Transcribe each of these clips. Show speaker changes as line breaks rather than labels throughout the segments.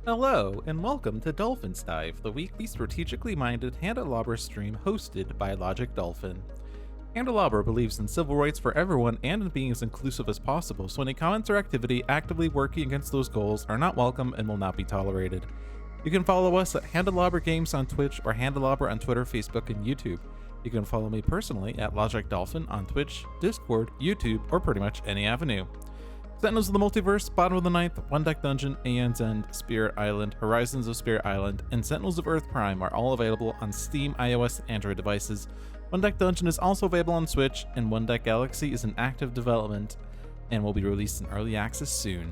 Hello, and welcome to Dolphin's Dive, the weekly strategically minded Handelabra stream hosted by Logic Dolphin. Handelabra believes in civil rights for everyone and in being as inclusive as possible, so any comments or activity actively working against those goals are not welcome and will not be tolerated. You can follow us at Handelabra Games on Twitch or Handelabra on Twitter, Facebook, and YouTube. You can follow me personally at Logic Dolphin on Twitch, Discord, YouTube, or pretty much any avenue. Sentinels of the Multiverse, Bottom of the Ninth, One Deck Dungeon, Aeon's End, Spirit Island, Horizons of Spirit Island, and Sentinels of Earth Prime are all available on Steam, iOS, and Android devices. One Deck Dungeon is also available on Switch, and One Deck Galaxy is in active development and will be released in early access soon.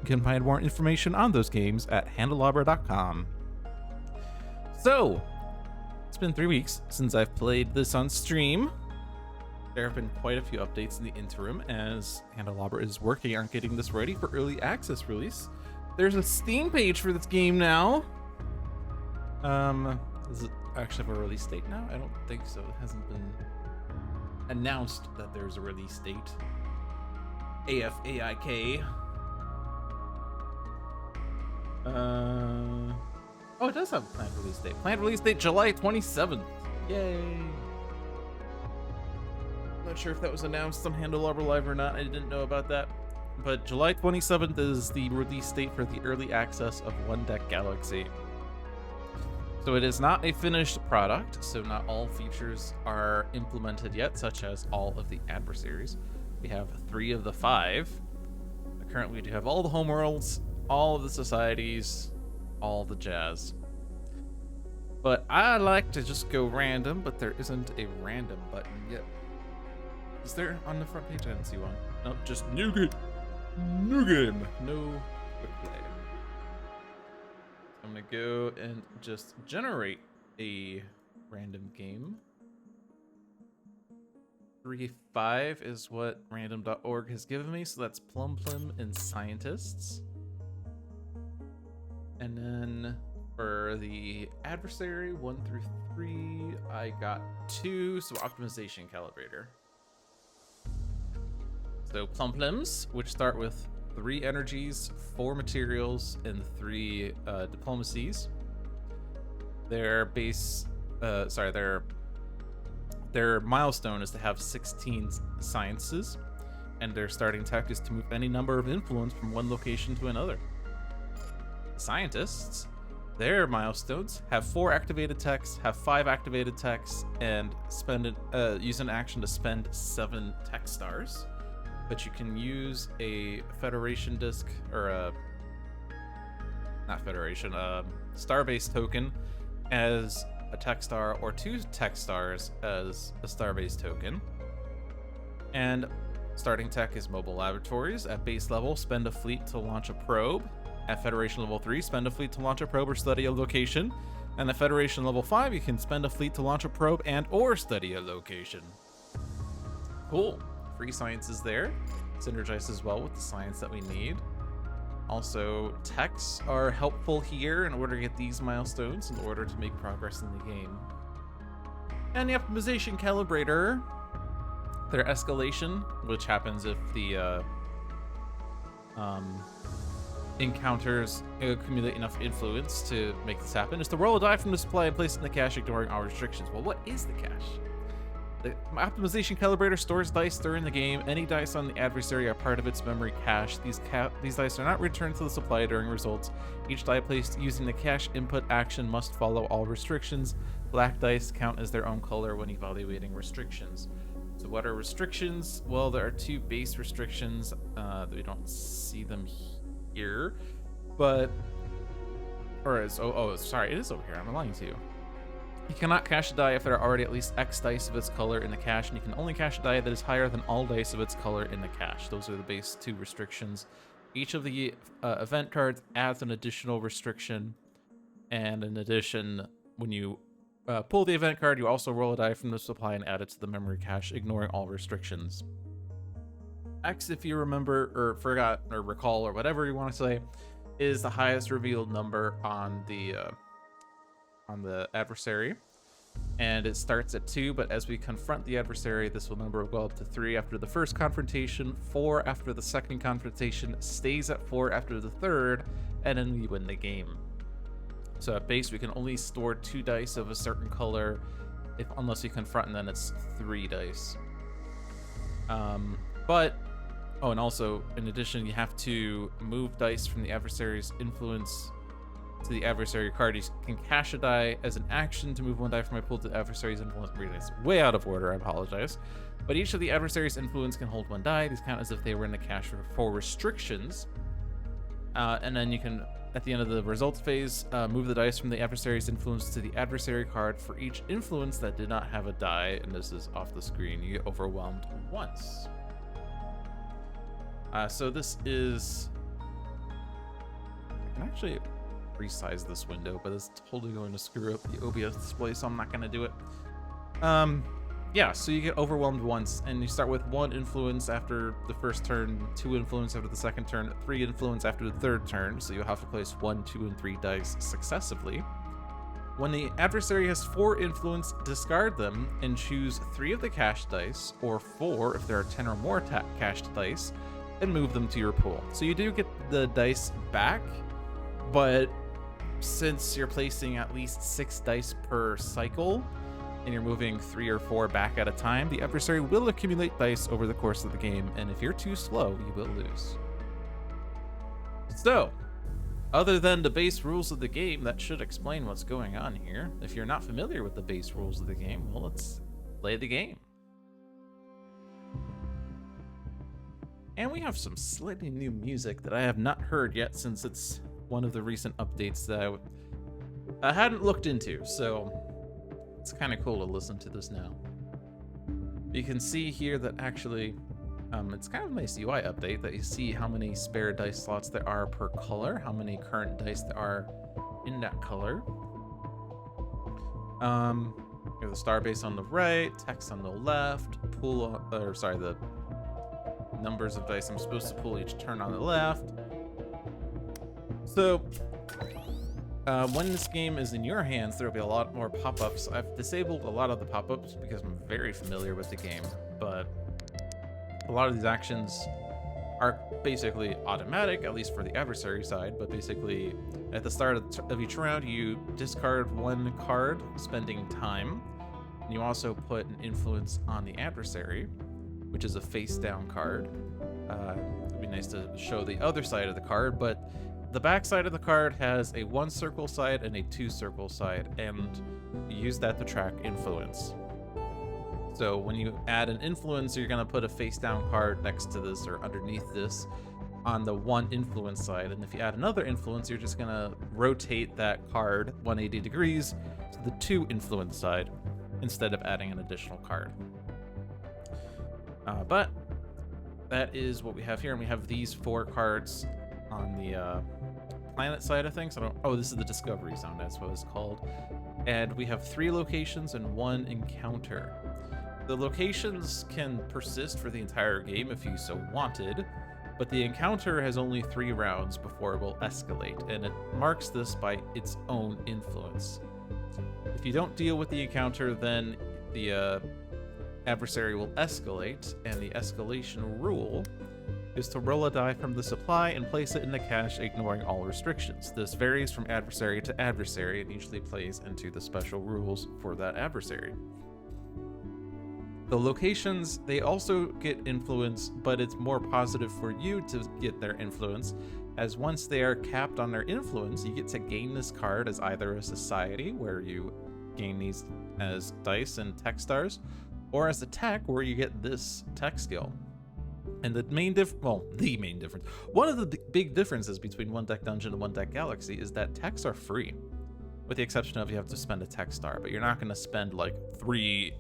You can find more information on those games at handelabra.com. So, it's been 3 weeks since I've played this on stream. There have been quite a few updates in the interim as Handelabra is working on getting this ready for early access release. There's a Steam page for this game now. Does it actually have a release date now? I don't think so. It hasn't been announced that there's a release date. AFAIK. Oh, it does have a planned release date. Planned release date July 27th. Yay. Not sure if that was announced on Handelabra Live or not. I didn't know about that. But July 27th is the release date for the early access of One Deck Galaxy. So it is not a finished product, so not all features are implemented yet, such as all of the adversaries. We have 3 of the 5. Currently, we do have all the homeworlds, all of the societies, all the jazz. But I like to just go random, but there isn't a random button yet. Is there on the front page? I didn't see one. Nope, just new game. New game. No quick play. I'm gonna go and just generate a random game. 3.5 is what random.org has given me, so that's Plum Plum and Scientists. And then for the adversary, 1 through 3, I got 2, so optimization calibrator. So Plum Plums, which start with 3 energies, 4 materials, and 3 diplomacies. Their their milestone is to have 16 sciences, and their starting tech is to move any number of influence from one location to another. Scientists, their milestones have 4 activated techs, have 5 activated techs, and use an action to spend 7 tech stars. But you can use a Federation disc, or Starbase token as a tech star, or 2 tech stars as a Starbase token. And starting tech is mobile laboratories. At base level, spend a fleet to launch a probe. At Federation level 3, spend a fleet to launch a probe or study a location. And at Federation level 5, you can spend a fleet to launch a probe and or study a location. Cool. Free sciences there. Synergizes well with the science that we need. Also, techs are helpful here in order to get these milestones in order to make progress in the game. And the optimization calibrator, their escalation, which happens if the encounters accumulate enough influence to make this happen, is to roll a die from the supply and place it in the cache, ignoring all restrictions. Well, what is the cache? The optimization calibrator stores dice during the game. Any dice on the adversary are part of its memory cache. These dice are not returned to the supply during results. Each die placed using the cache input action must follow all restrictions. Black dice count as their own color when evaluating restrictions. So what are restrictions? Well, there are 2 base restrictions. We don't see them here, but sorry, it is over here. I'm lying to you. You cannot cache a die if there are already at least X dice of its color in the cache, and you can only cache a die that is higher than all dice of its color in the cache. Those are the base 2 restrictions. Each of the event cards adds an additional restriction, and in addition, when you pull the event card, you also roll a die from the supply and add it to the memory cache, ignoring all restrictions. X, if you remember, or forgot, or recall, or whatever you want to say, is the highest revealed number on the adversary, and it starts at 2, but as we confront the adversary, this number will go up to 3 after the first confrontation, 4 after the second confrontation, stays at 4 after the third, and then we win the game. So at base, we can only store 2 dice of a certain color, unless you confront, and then it's 3 dice. And also, in addition, you have to move dice from the adversary's influence to the adversary card. You can cash a die as an action to move 1 die from my pool to the adversary's influence. It's way out of order, I apologize. But each of the adversary's influence can hold 1 die. These count as if they were in the cache for restrictions. And then you can, at the end of the results phase, move the dice from the adversary's influence to the adversary card for each influence that did not have a die. And this is off the screen. You get overwhelmed once. So this is... I can actually resize this window, but it's totally going to screw up the OBS display, so I'm not going to do it. Yeah, so you get overwhelmed once, and you start with 1 influence after the first turn, 2 influence after the second turn, 3 influence after the third turn, so you'll have to place 1, 2, and 3 dice successively. When the adversary has 4 influence, discard them and choose 3 of the cached dice, or 4 if there are 10 or more cached dice, and move them to your pool. So you do get the dice back, but since you're placing at least 6 dice per cycle, and you're moving 3 or 4 back at a time, the adversary will accumulate dice over the course of the game, and if you're too slow, you will lose. So, other than the base rules of the game, that should explain what's going on here. If you're not familiar with the base rules of the game, well, let's play the game. And we have some slightly new music that I have not heard yet, since it's one of the recent updates that I hadn't looked into, so it's kind of cool to listen to this now. You can see here that actually, it's kind of a nice UI update that you see how many spare dice slots there are per color, how many current dice there are in that color. You have the star base on the right, text on the left, the numbers of dice I'm supposed to pull each turn on the left. So, when this game is in your hands, there will be a lot more pop-ups. I've disabled a lot of the pop-ups because I'm very familiar with the game, but a lot of these actions are basically automatic, at least for the adversary side, but basically at the start of each round, you discard 1 card, spending time, and you also put an influence on the adversary, which is a face-down card. It'd be nice to show the other side of the card, but the back side of the card has a 1 circle side and a 2 circle side, and you use that to track influence. So when you add an influence, you're going to put a face-down card next to this or underneath this on the 1 influence side, and if you add another influence, you're just going to rotate that card 180 degrees to the 2 influence side instead of adding an additional card. But that is what we have here, and we have these 4 cards on the planet side of things. This is the Discovery Zone, that's what it's called. And we have 3 locations and 1 encounter. The locations can persist for the entire game if you so wanted, but the encounter has only 3 rounds before it will escalate, and it marks this by its own influence. If you don't deal with the encounter, then the adversary will escalate, and the escalation rule is to roll a die from the supply and place it in the cache, ignoring all restrictions. This varies from adversary to adversary and usually plays into the special rules for that adversary. The locations, they also get influence, but it's more positive for you to get their influence, as once they are capped on their influence, you get to gain this card as either a society, where you gain these as dice and tech stars, or as a tech, where you get this tech skill. And the main difference, one of the big differences between One Deck Dungeon and One Deck Galaxy is that techs are free, with the exception of you have to spend a tech star, but you're not going to spend like 3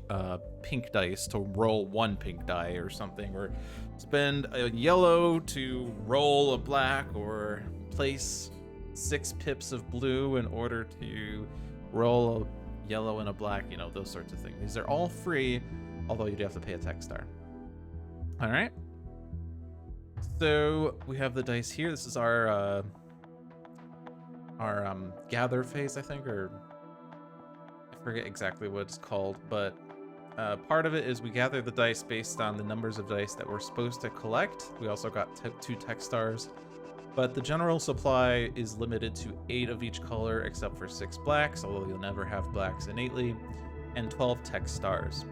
pink dice to roll 1 pink die or something, or spend a yellow to roll a black, or place 6 pips of blue in order to roll a yellow and a black, those sorts of things. These are all free, although you do have to pay a tech star. All right. So we have the dice here. This is our gather phase, I think, or I forget exactly what it's called, but part of it is we gather the dice based on the numbers of dice that we're supposed to collect. We also got 2 tech stars, But the general supply is limited to 8 of each color except for 6 blacks, although you'll never have blacks innately, and 12 tech stars.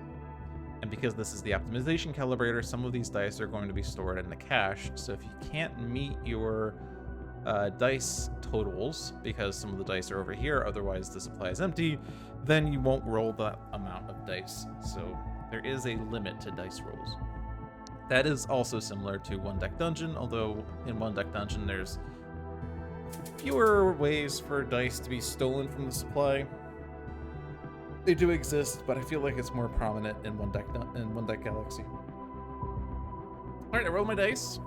And because this is the optimization calibrator, some of these dice are going to be stored in the cache, so if you can't meet your dice totals, because some of the dice are over here, otherwise the supply is empty, then you won't roll that amount of dice. So there is a limit to dice rolls. That is also similar to One Deck Dungeon, although in One Deck Dungeon there's fewer ways for dice to be stolen from the supply. They do exist, but I feel like it's more prominent in One Deck Galaxy. Alright, I rolled my dice.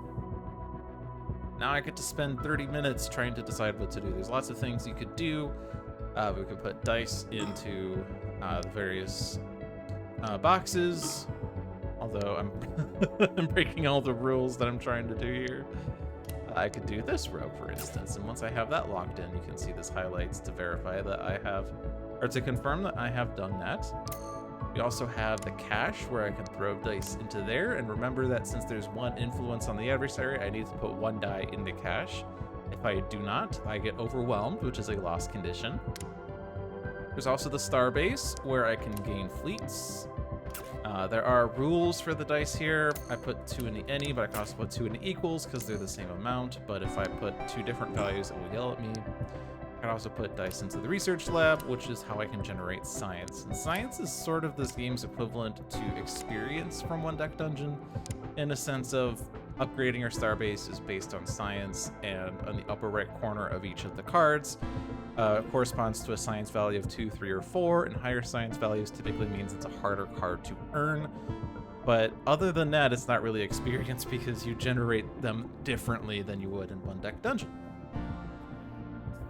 Now I get to spend 30 minutes trying to decide what to do. There's lots of things you could do. We could put dice into the various boxes. Although I'm breaking all the rules that I'm trying to do here. I could do this row, for instance, and once I have that locked in, you can see this highlights to verify that I have, or to confirm that I have done that. We also have the cache where I can throw dice into there, and remember that since there's one influence on the adversary, I need to put one die in the cache. If I do not, I get overwhelmed, which is a lost condition. There's also the star base where I can gain fleets. There are rules for the dice here. I put 2 in the any, but I can also put 2 in the equals because they're the same amount. But if I put 2 different values, it will yell at me. I can also put dice into the research lab, which is how I can generate science. And science is sort of this game's equivalent to experience from One Deck Dungeon, in a sense of upgrading your starbase is based on science, and on the upper right corner of each of the cards corresponds to a science value of 2, 3, or 4, and higher science values typically means it's a harder card to earn. But other than that, it's not really experience because you generate them differently than you would in One Deck Dungeon.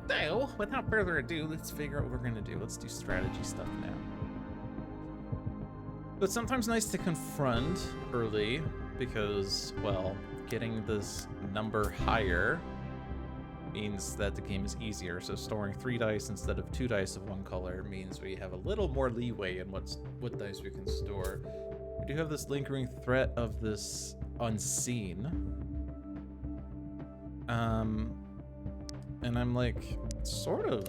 So, without further ado, let's figure out what we're going to do. Let's do strategy stuff now. But it's sometimes nice to confront early because, well, getting this number higher means that the game is easier. So storing 3 dice instead of 2 dice of one color means we have a little more leeway in what dice we can store. We do have this lingering threat of this unseen. And I'm like sort of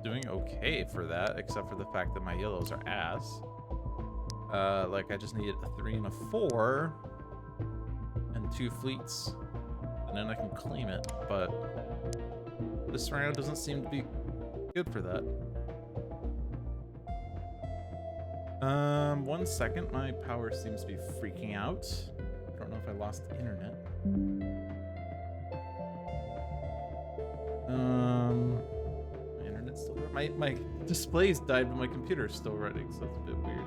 doing okay for that, except for the fact that my yellows are ass. Like I just needed a 3 and a 4 and 2 fleets, and then I can claim it, but this round doesn't seem to be good for that. 1 second, my power seems to be freaking out. I don't know if I lost the internet. My internet's still running. My display's died, but my computer's still running, so it's a bit weird.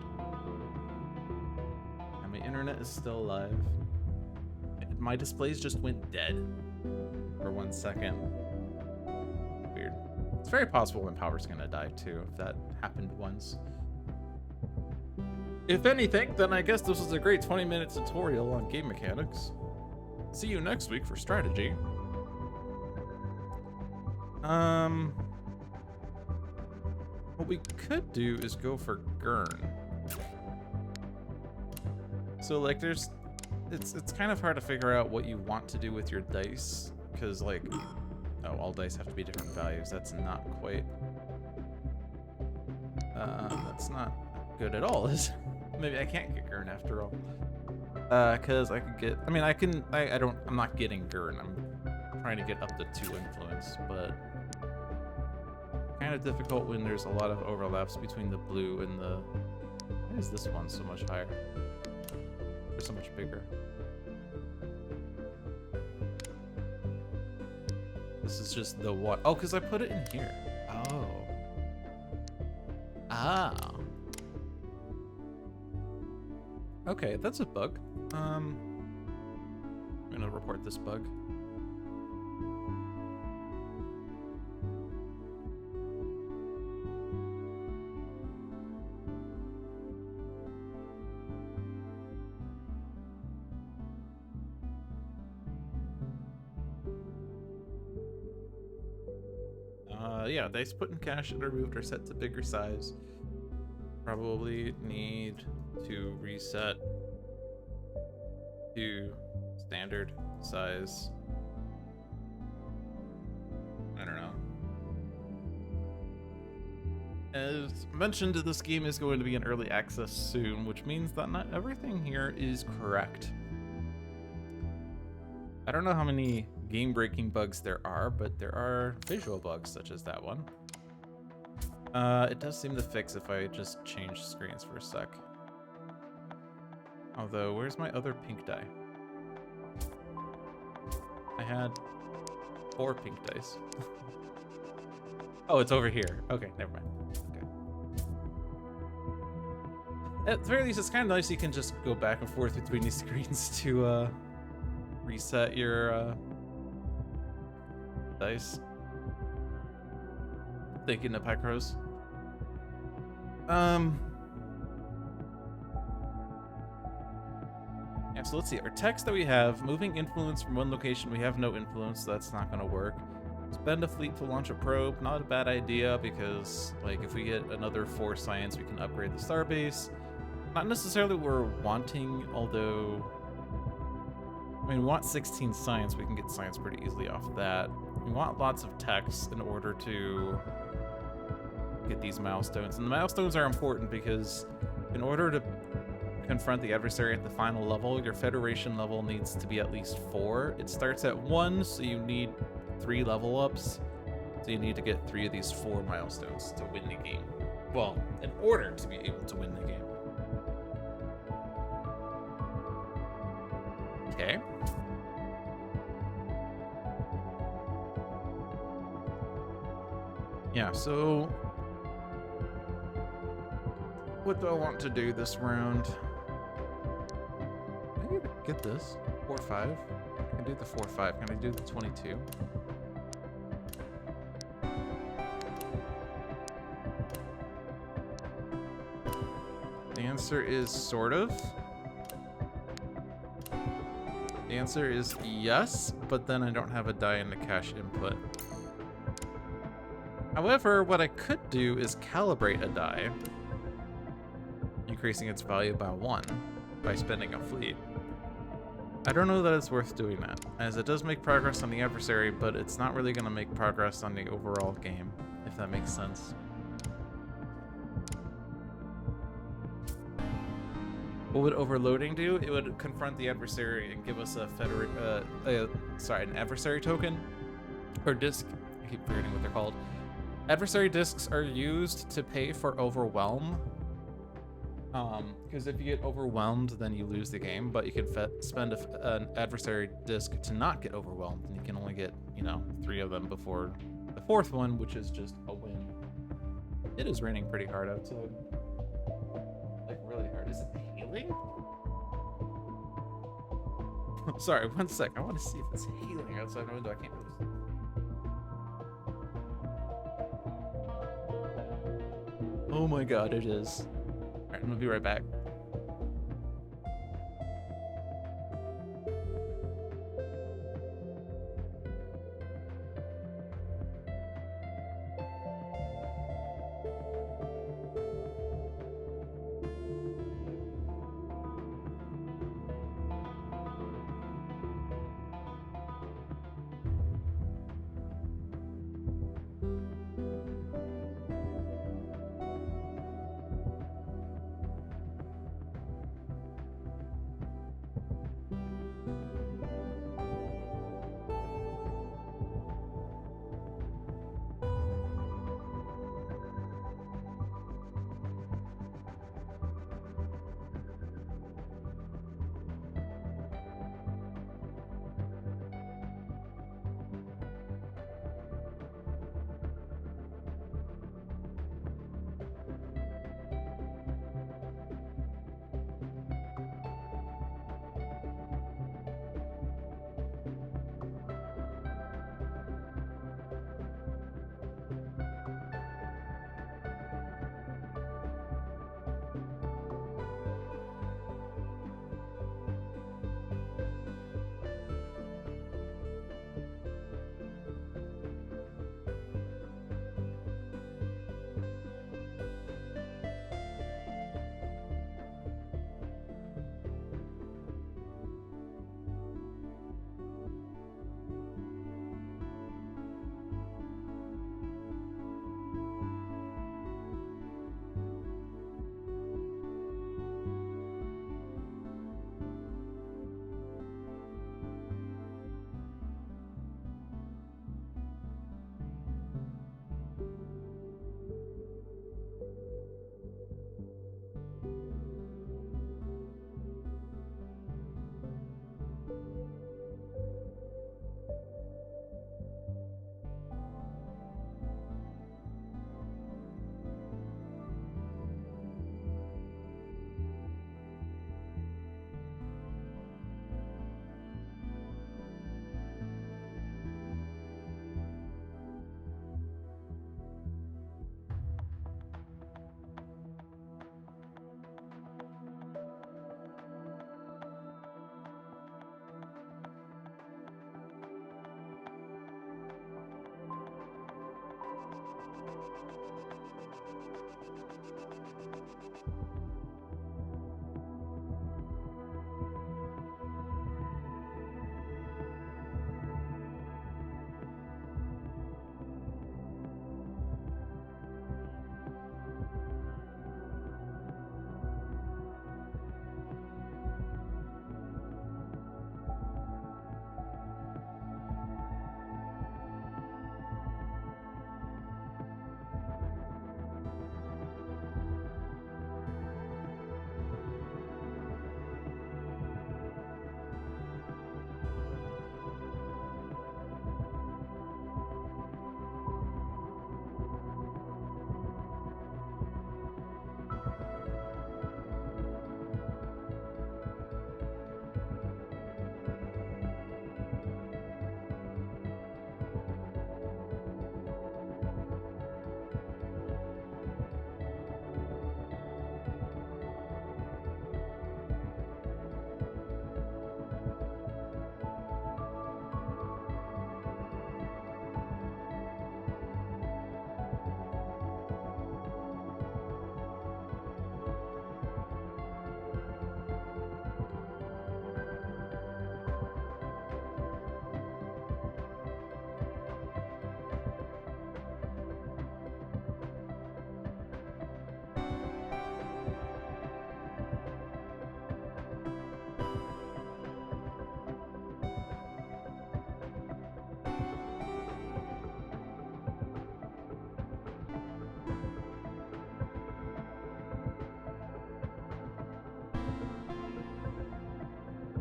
And my internet is still alive. My displays just went dead for 1 second. Weird. It's very possible my power's gonna die too, if that happened once. If anything, then I guess this was a great 20-minute tutorial on game mechanics. See you next week for strategy. What we could do is go for Gurn. So like it's kind of hard to figure out what you want to do with your dice, because like, oh, all dice have to be different values. That's not quite, that's not good at all, is it? Maybe I can't get Gurn after all. Cause I could get, I mean, I'm not getting Gurn. I'm trying to get up to 2 influence, but kind of difficult when there's a lot of overlaps between the blue and the, why is this one so much higher? Or so much bigger? This is just the what? Oh, cause I put it in here. Oh. Ah. Okay, that's a bug. I'm gonna report this bug. Yeah, dice put in cache and removed are set to bigger size. Probably need to reset to standard size. As mentioned, this game is going to be in early access soon, which means that not everything here is correct. I don't know how many game-breaking bugs there are, but there are visual bugs such as that one. It does seem to fix if I just change screens for a sec. Although, where's my other pink die? I had 4 pink dice. Oh, it's over here. Okay, never mind. Okay. At the very least, it's kind of nice you can just go back and forth between these screens to reset your dice. Thinking of Pecros. Yeah, so let's see. Our text that we have, moving influence from one location, we have no influence, so that's not going to work. Spend a fleet to launch a probe, not a bad idea, because, like, if we get another 4 science, we can upgrade the starbase. Not necessarily what we're wanting, although... I mean, we want 16 science, we can get science pretty easily off of that. We want lots of text in order to get these milestones. And the milestones are important because in order to confront the adversary at the final level, your Federation level needs to be at least 4. It starts at 1, so you need 3 level ups. So you need to get 3 of these 4 milestones to win the game. Well, in order to be able to win the game. Okay. Yeah, so what do I want to do this round? I need to get this 4-5. I can do the 4-5. Can I do the 22? The answer is sort of. The answer is yes, but then I don't have a die in the cache input. However, what I could do is calibrate a die, increasing its value by 1 by spending a fleet. I don't know that it's worth doing that, as it does make progress on the adversary, but it's not really going to make progress on the overall game, if that makes sense. What would overloading do? It would confront the adversary and give us a an adversary token or disc. I keep forgetting what they're called. Adversary discs are used to pay for overwhelm. Because if you get overwhelmed, then you lose the game. But you can spend an adversary disc to not get overwhelmed, and you can only get 3 of them before the 4th one, which is just a win. It is raining pretty hard outside. Like really hard. Is it healing? Sorry, one sec. I want to see if it's healing outside my window. I can't really see. Oh my god, it is. Alright, I'm gonna be right back.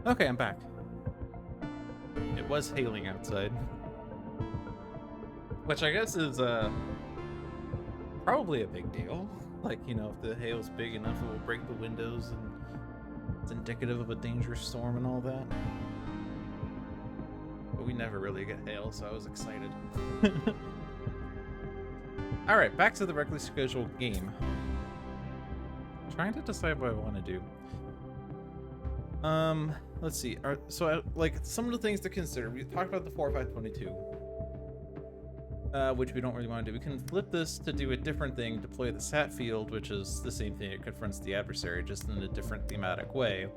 Okay, I'm back. It was hailing outside. Which I guess is probably a big deal. Like, you know, if the hail's big enough, it will break the windows and it's indicative of a dangerous storm and all that. But we never really get hail, so I was excited. Alright, back to the regularly scheduled game. I'm trying to decide what I want to do. Let's see. Like, some of the things to consider. We talked about the 4-5-22. Which we don't really want to do. We can flip this to do a different thing, deploy the sat field, which is the same thing. It confronts the adversary, just in a different thematic way.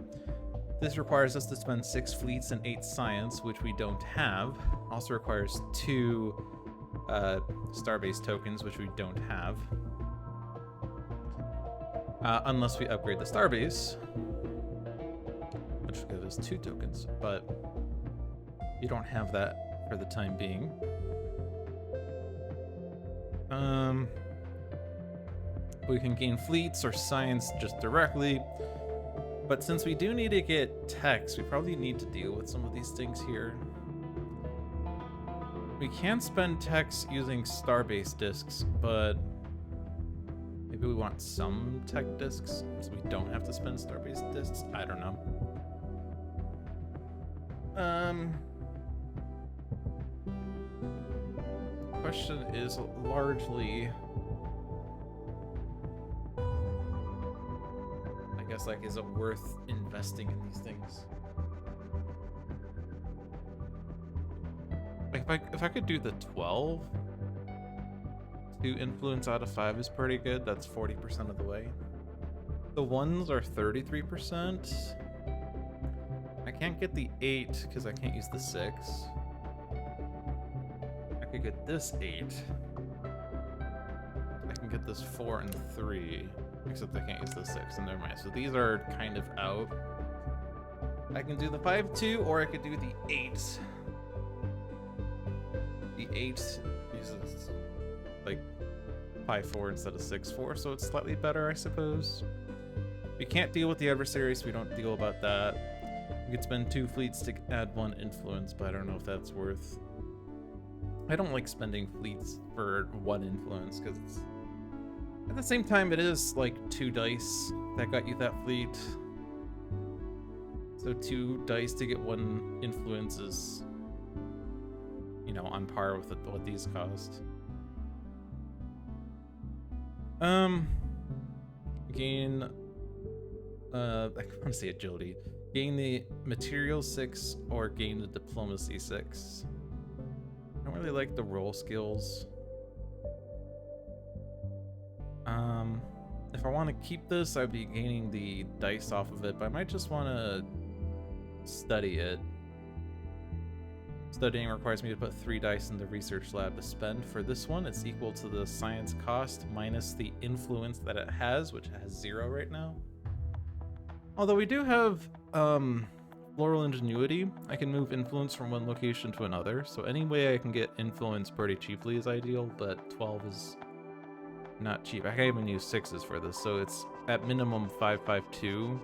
This requires us to spend 6 fleets and 8 science, which we don't have. Also requires 2 starbase tokens, which we don't have. Unless we upgrade the starbase, which gives us 2 tokens, but you don't have that for the time being. We can gain fleets or science just directly, but since we do need to get techs, we probably need to deal with some of these things here. We can spend techs using starbase discs, but maybe we want some tech discs so we don't have to spend starbase discs. I don't know. Question is largely, I guess, like, is it worth investing in these things? Like, if I could do the 12, 2 influence out of 5 is pretty good. That's 40% of the way. The 1s are 33%. I can't get the 8 because I can't use the 6. I could get this 8. I can get this 4 and 3, except I can't use the 6, and never mind. So these are kind of out. I can do the 5-2, or I could do the 8. The 8 uses like 5-4 instead of 6-4, so it's slightly better, I suppose. We can't deal with the adversary, so we don't deal about that. We could spend 2 fleets to add 1 influence, but I don't know if that's worth. I don't like spending fleets for 1 influence, because it's, at the same time, it is like 2 dice that got you that fleet. So 2 dice to get 1 influence is, you know, on par with what these cost. Gain, I want to say agility. Gain the material 6 or gain the diplomacy 6. I don't really like the roll skills. If I want to keep this, I'd be gaining the dice off of it, but I might just want to study it. Studying requires me to put 3 dice in the research lab to spend. For this one, it's equal to the science cost minus the influence that it has, which has 0 right now. Although we do have floral ingenuity, I can move influence from one location to another, so any way I can get influence pretty cheaply is ideal, but 12 is not cheap. I can't even use 6s for this, so it's at minimum 5-5-2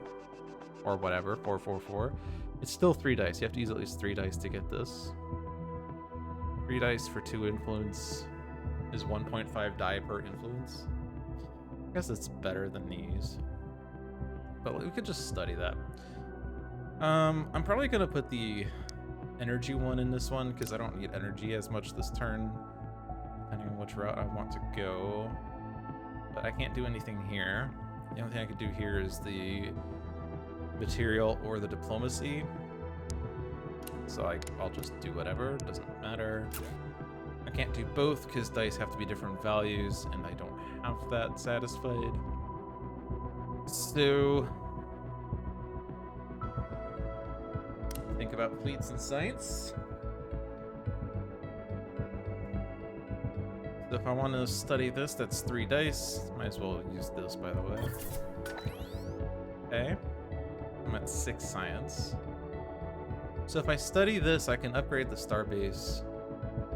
or whatever, 4-4-4. It's still 3 dice. You have to use at least 3 dice to get this. 3 dice for 2 influence is 1.5 die per influence. I guess it's better than these, but we could just study that. I'm probably gonna put the energy one in this one because I don't need energy as much this turn, depending on which route I want to go. But I can't do anything here. The only thing I could do here is the material or the diplomacy. So I'll just do whatever, doesn't matter. I can't do both because dice have to be different values and I don't have that satisfied. So think about fleets and science. So if I want to study this, that's 3 dice. Might as well use this, by the way. Okay. I'm at 6 science. So if I study this, I can upgrade the starbase,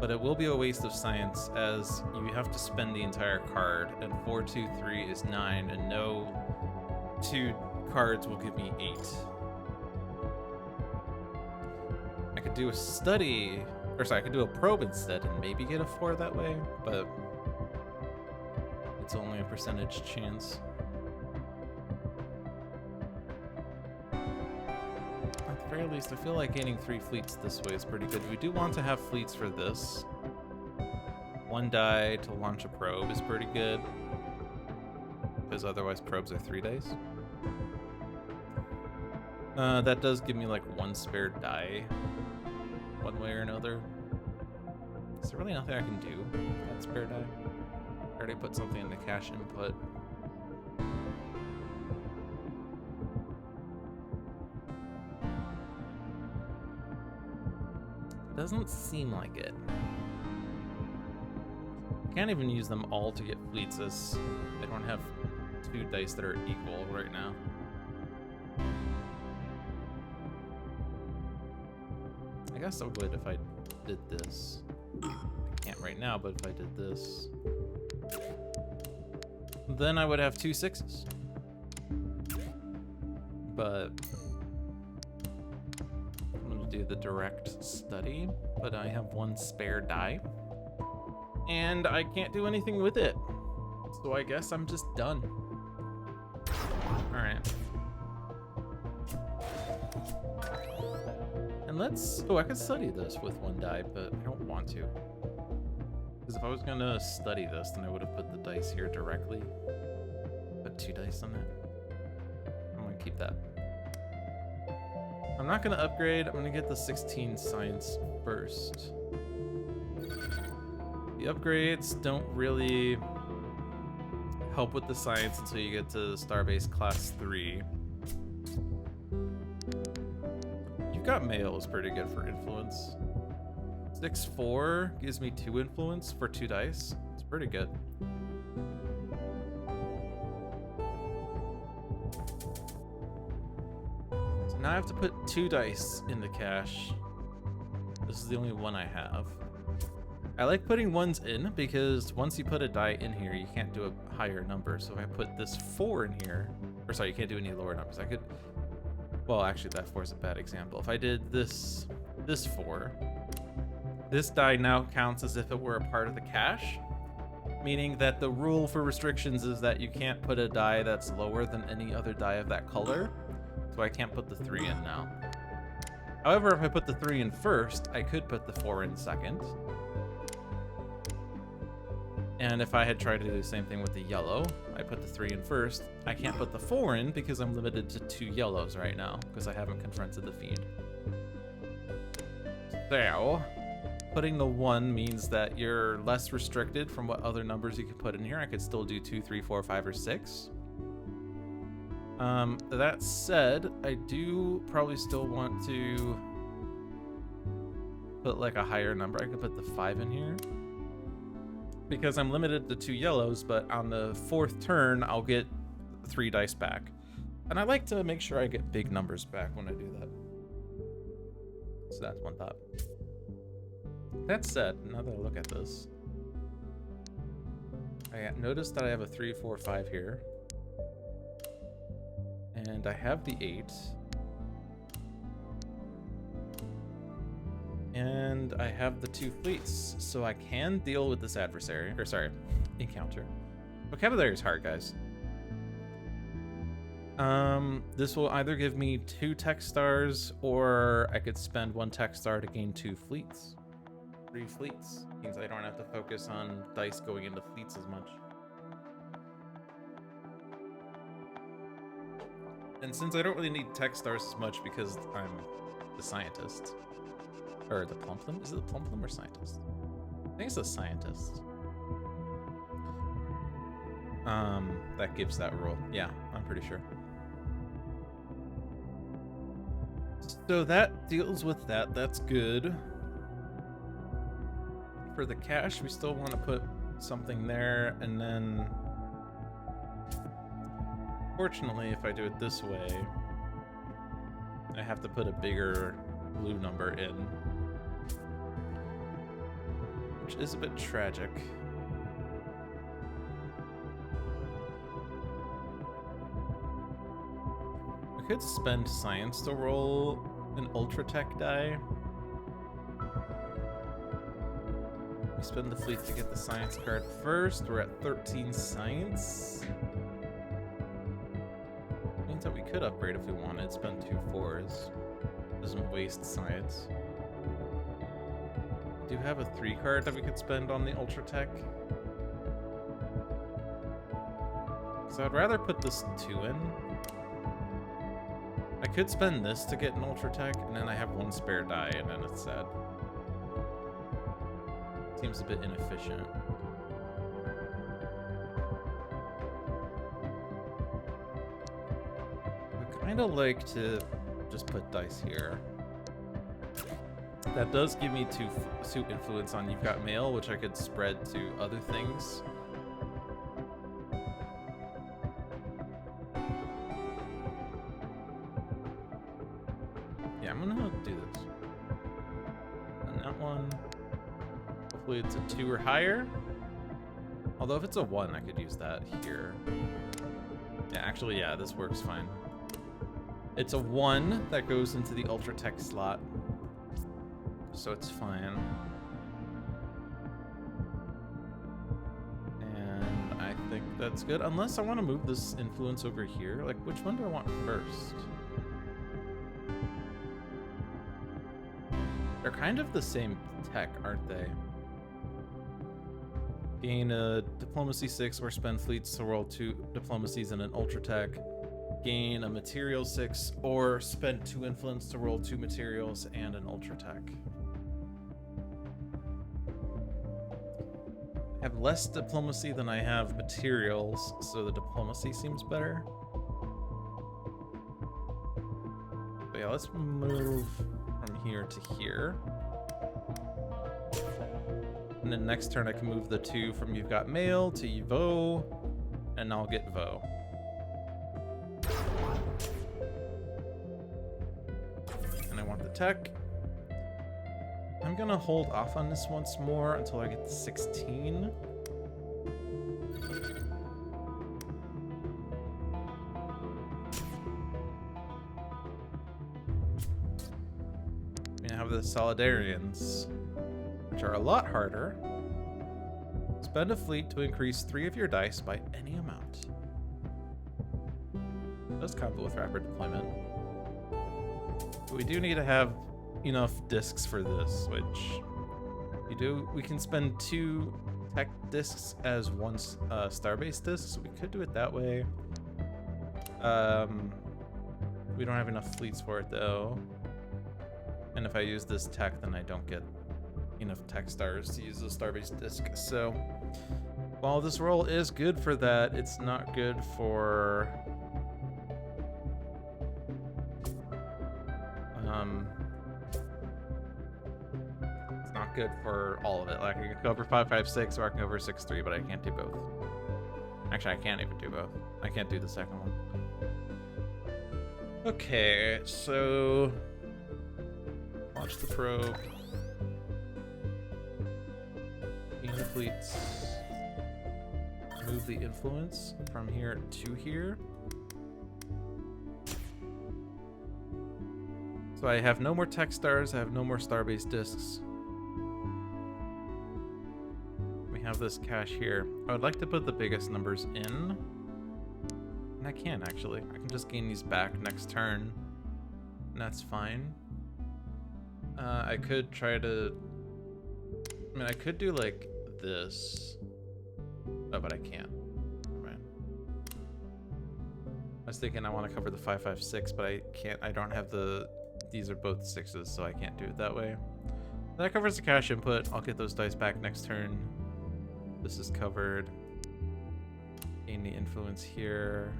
but it will be a waste of science as you have to spend the entire card, and 4, 2, 3 is 9, and no 2 cards will give me 8. could do a study, or sorry, I could do a probe instead and maybe get a 4 that way, but it's only a percentage chance. At the very least, I feel like gaining 3 fleets this way is pretty good. We do want to have fleets for this. 1 die to launch a probe is pretty good, because otherwise probes are 3 dice. That does give me like 1 spare die, one way or another. Is there really nothing I can do with that spare die? I already put something in the cache input. Doesn't seem like it. Can't even use them all to get fleets, as I don't have 2 dice that are equal right now. I guess I would if I did this. I can't right now, but if I did this, then I would have 2 6s. But I'm gonna do the direct study, but I have 1 spare die, and I can't do anything with it. So I guess I'm just done. All right. And let's, oh, I could study this with 1 die, but I don't want to. Because if I was gonna study this, then I would have put the dice here directly. Put 2 dice on it. I'm gonna keep that. I'm not gonna upgrade, I'm gonna get the 16 science first. The upgrades don't really help with the science until you get to Starbase Class 3. You've got Mail is pretty good for influence. 6-4 gives me 2 influence for 2 dice. It's pretty good. So now I have to put 2 dice in the cache. This is the only one I have. I like putting 1s in because once you put a die in here, you can't do a higher number. So if I put this 4 in here, or sorry, you can't do any lower numbers. I could, well, actually that 4 is a bad example. If I did this 4, this die now counts as if it were a part of the cache, meaning that the rule for restrictions is that you can't put a die that's lower than any other die of that color. So I can't put the 3 in now. However, if I put the 3 in first, I could put the 4 in second. And if I had tried to do the same thing with the yellow, I put the 3 in first. I can't put the 4 in because I'm limited to 2 yellows right now because I haven't confronted the fiend. So, putting the 1 means that you're less restricted from what other numbers you could put in here. I could still do 2, 3, 4, 5, or 6. That said, I do probably still want to put like a higher number. I could put the 5 in here, because I'm limited to 2 yellows, but on the 4th turn, I'll get 3 dice back. And I like to make sure I get big numbers back when I do that. So that's one thought. That said, now that I look at this, I noticed that I have a 3, 4, 5 here. And I have the 8. And I have the 2 fleets, so I can deal with this adversary, or sorry, encounter. Vocabulary is hard, guys. This will either give me 2 tech stars, or I could spend 1 tech star to gain 2 fleets. 3 fleets. Means I don't have to focus on dice going into fleets as much. And since I don't really need tech stars as much because I'm the scientist, or the plumplum? Is it the plumplum or scientist? I think it's the scientist. That gives that rule. Yeah, I'm pretty sure. So that deals with that. That's good. For the cache, we still want to put something there, and then fortunately, if I do it this way, I have to put a bigger blue number in, which is a bit tragic. I could spend science to roll an ultra tech die, We spend the fleet to get the science card first. We're at 13 science. Means that we could upgrade if we wanted. Spend 2 4s. Doesn't waste science. We do have a 3 card that we could spend on the Ultra Tech. So I'd rather put this 2 in. I could spend this to get an Ultra Tech, and then I have 1 spare die, and then it's sad. Seems a bit inefficient. I kind of like to just put dice here. That does give me 2 suit influence on You've Got Mail, which I could spread to other things. Yeah, I'm gonna do this. And that one, hopefully it's a 2 or higher. Although if it's a 1, I could use that here. Yeah, actually, yeah, this works fine. It's a 1 that goes into the Ultra Tech slot, so it's fine. And I think that's good, unless I want to move this influence over here. Like, which one do I want first? They're kind of the same tech, aren't they? Gain a Diplomacy 6 or spend fleets to roll 2 diplomacies in an Ultra Tech. Gain a Material 6 or spend 2 influence to roll 2 materials and an Ultra Tech. I have less diplomacy than I have materials, so the diplomacy seems better. But yeah, let's move from here to here. And then next turn I can move the 2 from You've Got Mail to Evo, and I'll get Vo. And I want the tech. I'm gonna hold off on this once more until I get to 16. We have the Solidarians, which are a lot harder. Spend a fleet to increase 3 of your dice by any amount. Does combo with rapid deployment. But we do need to have enough discs for this, which we can spend 2 tech discs as 1 starbase disc, so we could do it that way. We don't have enough fleets for it though. And if I use this tech, then I don't get enough tech stars to use the starbase disc. So while this roll is good for that, it's not good for it's not good for all of it. Like, I can go over 556 or I can go over 63, but I can't do both. Actually, I can't even do both. I can't do the second one. Okay, so launch the probe. Gain the fleets. Move the influence from here to here. So I have no more tech stars, I have no more starbase discs. We have this cache here. I would like to put the biggest numbers in. And I can actually. I can just gain these back next turn. And that's fine. I could try to... I mean, I could do like this. Oh, but I can't. Right. I was thinking I want to cover the 556, but I can't. I don't have the... These are both 6s, so I can't do it that way. That covers the cash input. I'll get those dice back next turn. This is covered. Gain the influence here,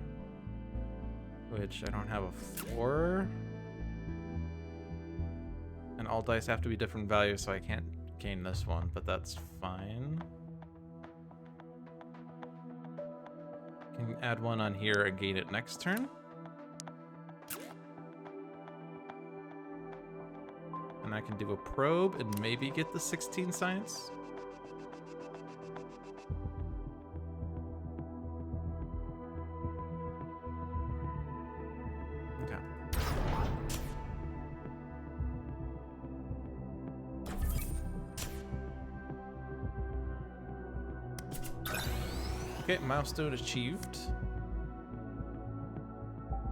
which I don't have a 4. And all dice have to be different values, so I can't gain this one, but that's fine. Can add 1 on here and gain it next turn. And I can do a probe and maybe get the 16 science. Okay. Okay, milestone achieved.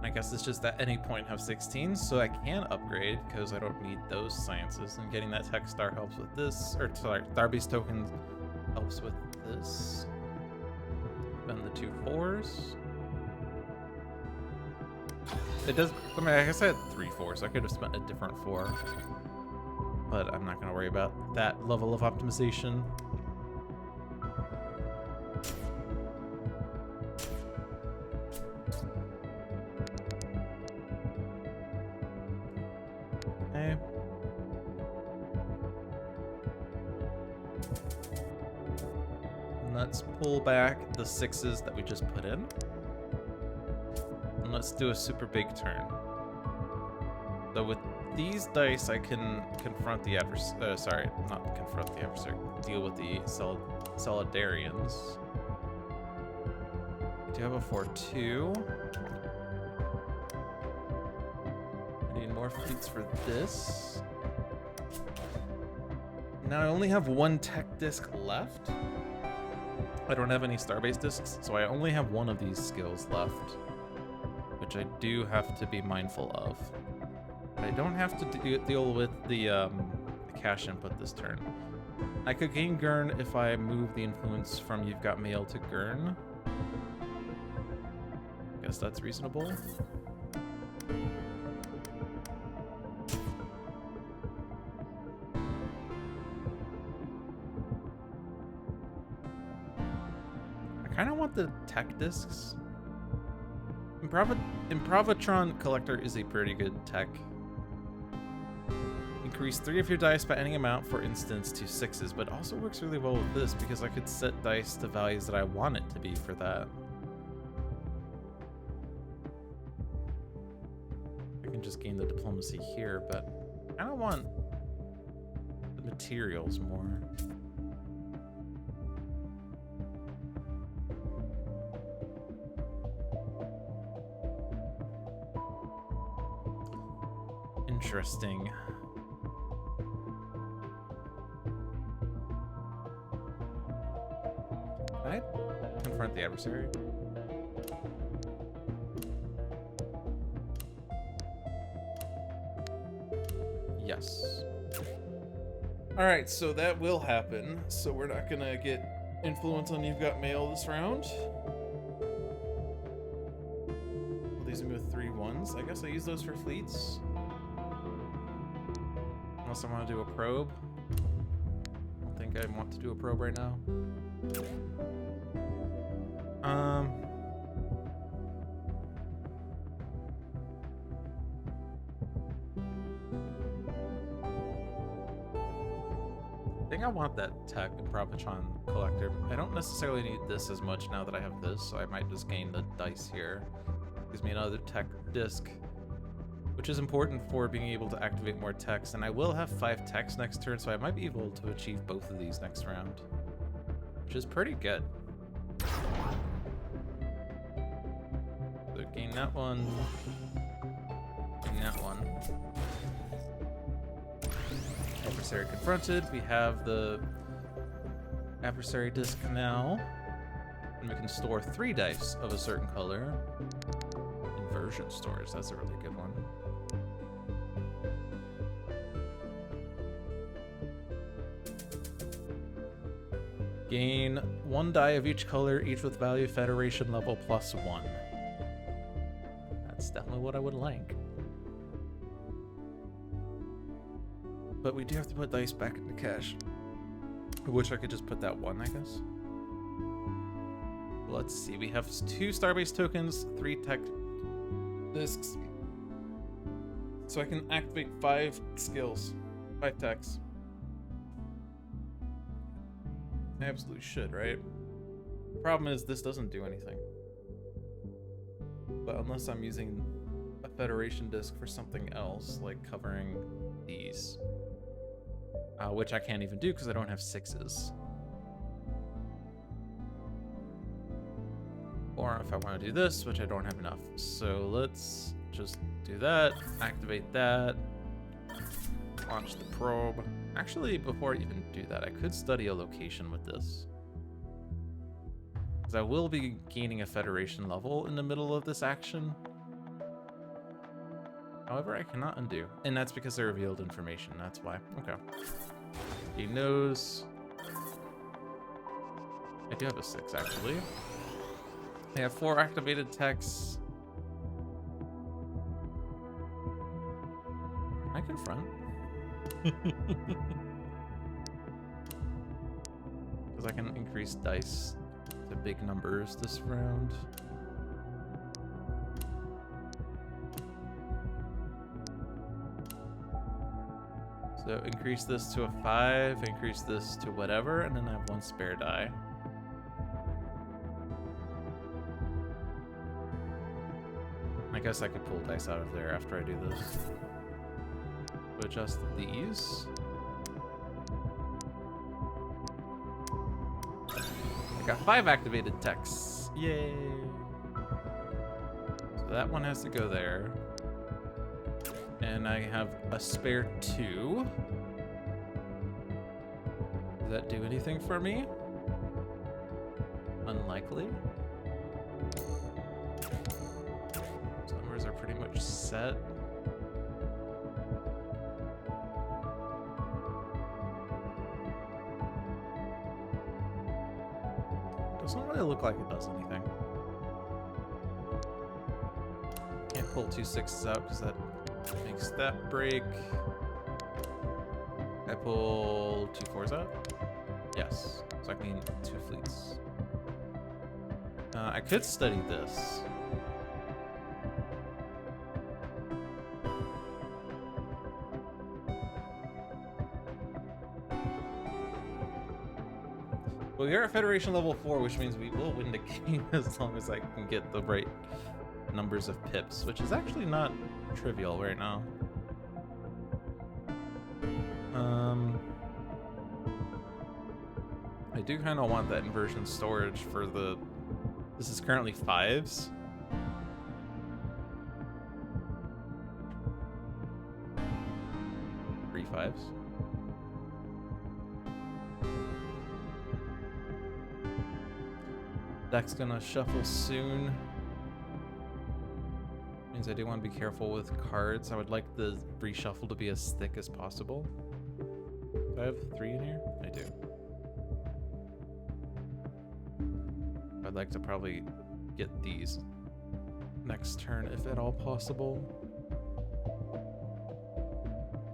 I guess it's just at any point have 16, so I can upgrade because I don't need those sciences. And getting that tech star helps with this, or sorry, Starbase token helps with this. Then the 2 4s. It does. I mean, I guess I had 3 4s. So I could have spent a different 4, but I'm not going to worry about that level of optimization. Okay. And let's pull back the 6s that we just put in. And let's do a super big turn. So with these dice, I can confront the adversary. Sorry, not confront the adversary. Deal with the solidarians. I do have a 4-2. I need more fleets for this. Now I only have 1 tech disc left. I don't have any starbase discs, so I only have 1 of these skills left, which I do have to be mindful of. I don't have to deal with the cash input this turn. I could gain Gurn if I move the influence from You've Got Mail to Gurn. Guess that's reasonable. I kind of want the tech discs. Improvitron Collector is a pretty good tech. Increase 3 of your dice by any amount, for instance, to 6s, but also works really well with this because I could set dice to values that I want it to be for that. I can just gain the diplomacy here, but I don't want the materials more. Interesting. Right? Confront the adversary. Yes. Alright, so that will happen. So we're not gonna get influence on You've Got Mail this round. Well, these are with 3 1s. I guess I use those for fleets. Unless I want to do a probe. I don't think I want to do a probe right now. I think I want that tech Improvitron Collector. I don't necessarily need this as much now that I have this, so I might just gain the dice here. Gives me another tech disc, which is important for being able to activate more techs, and I will have 5 techs next turn, so I might be able to achieve both of these next round, which is pretty good. So gain that one, gain that one. Adversary confronted. We have the adversary disc now, and we can store 3 dice of a certain color. Inversion stores, that's a really good one. Gain 1 die of each color, each with value Federation level +1. That's definitely what I would like. But we do have to put dice back into cash. I wish I could just put that 1, I guess. Let's see, we have 2 Starbase tokens, 3 tech discs. So I can activate 5 skills, 5 techs. I absolutely should, right? The problem is this doesn't do anything. But unless I'm using a Federation disc for something else, like covering these. Which I can't even do because I don't have 6s. Or if I want to do this, which I don't have enough. So let's just do that, activate that, launch the probe. Actually, before I even do that, I could study a location with this. Because I will be gaining a Federation level in the middle of this action. However, I cannot undo. And that's because I revealed information. That's why. Okay. He knows. I do have a 6, actually. I have 4 activated techs. Can I confront? Because I can increase dice to big numbers this round. So increase this to a 5, increase this to whatever, and then I have 1 spare die. I guess I could pull dice out of there after I do this. So adjust these. I got 5 activated techs. Yay! So that one has to go there. And I have a spare 2. Does that do anything for me? Unlikely. Numbers are pretty much set. Doesn't really look like it does anything. Can't pull 2 6s out because that makes that break. I pull 2 4s out? Yes. So I can gain 2 fleets. I could study this. Well, we are at Federation level 4, which means we will win the game as long as I can get the right numbers of pips, which is actually not trivial right now. I do kind of want that inversion storage for the... This is currently 5s. Three 5s. Deck's gonna shuffle soon. Means I do want to be careful with cards. I would like the reshuffle to be as thick as possible. Do I have 3 in here? I do. I'd like to probably get these next turn if at all possible.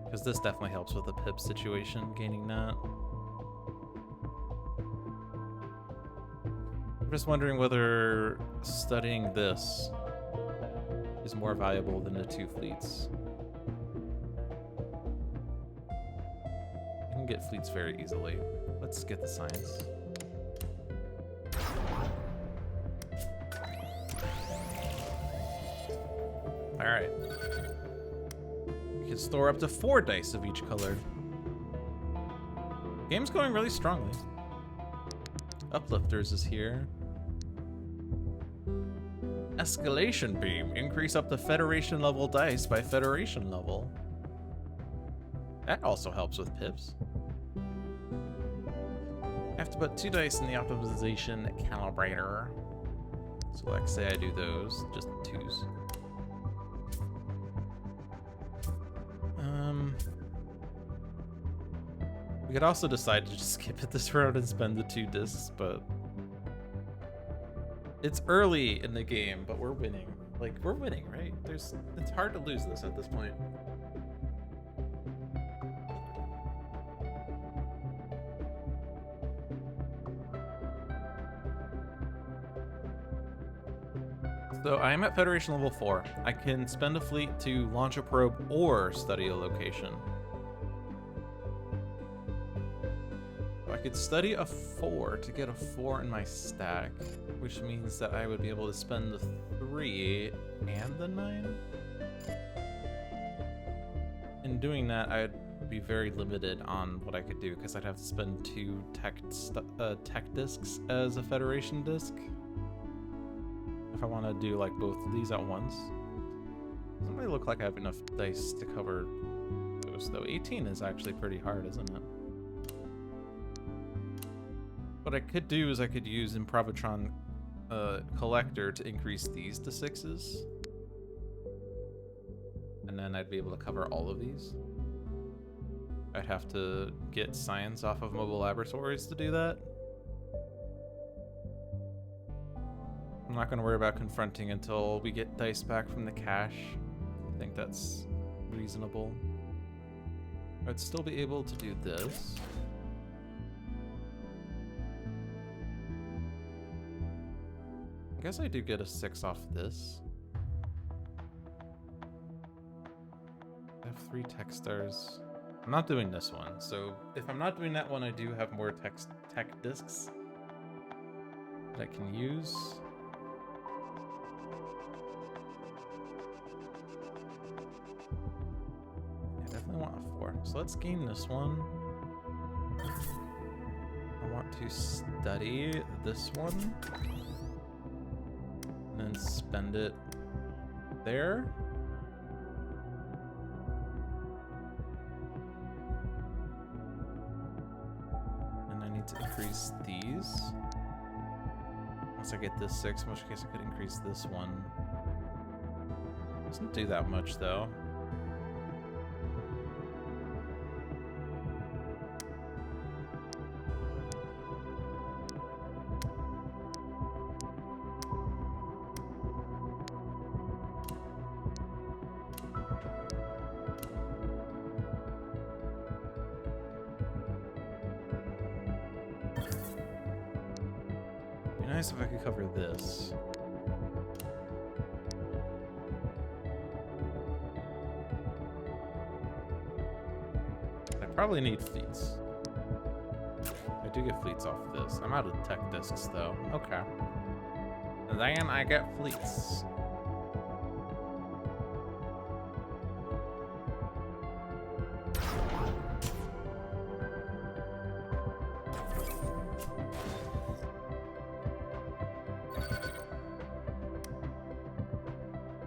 Because this definitely helps with the pip situation, gaining that. I'm just wondering whether studying this is more valuable than the 2 fleets. You can get fleets very easily. Let's get the science. Alright. You can store up to 4 dice of each color. Game's going really strongly. Uplifters is here. Escalation Beam. Increase up to Federation level dice by Federation level. That also helps with pips. I have to put 2 dice in the optimization calibrator. So like say I do those, just 2s. We could also decide to just skip it this round and spend the 2 discs, but it's early in the game, but we're winning. Like, we're winning, right? It's hard to lose this at this point. So I'm at Federation level 4. I can spend a fleet to launch a probe or study a location. I could study a 4 to get a 4 in my stack, which means that I would be able to spend the 3 and the 9. In doing that, I'd be very limited on what I could do because I'd have to spend 2 tech discs as a Federation disc. If I want to do like both of these at once. Doesn't really look like I have enough dice to cover those, though. 18 is actually pretty hard, isn't it? What I could do is I could use Improvitron collector to increase these to 6s. And then I'd be able to cover all of these. I'd have to get science off of mobile laboratories to do that. I'm not going to worry about confronting until we get dice back from the cache. I think that's reasonable. I'd still be able to do this. I guess I do get a 6 off this. I have 3 tech stars. I'm not doing this one, so if I'm not doing that one, I do have more tech discs that I can use. I definitely want a 4. So let's gain this one. I want to study this one. And then spend it there. And I need to increase these. Once I get this 6, in which case I could increase this one. Doesn't do that much though. Nice if I could cover this. I probably need fleets. I do get fleets off this. I'm out of tech discs though. Okay. And then I get fleets.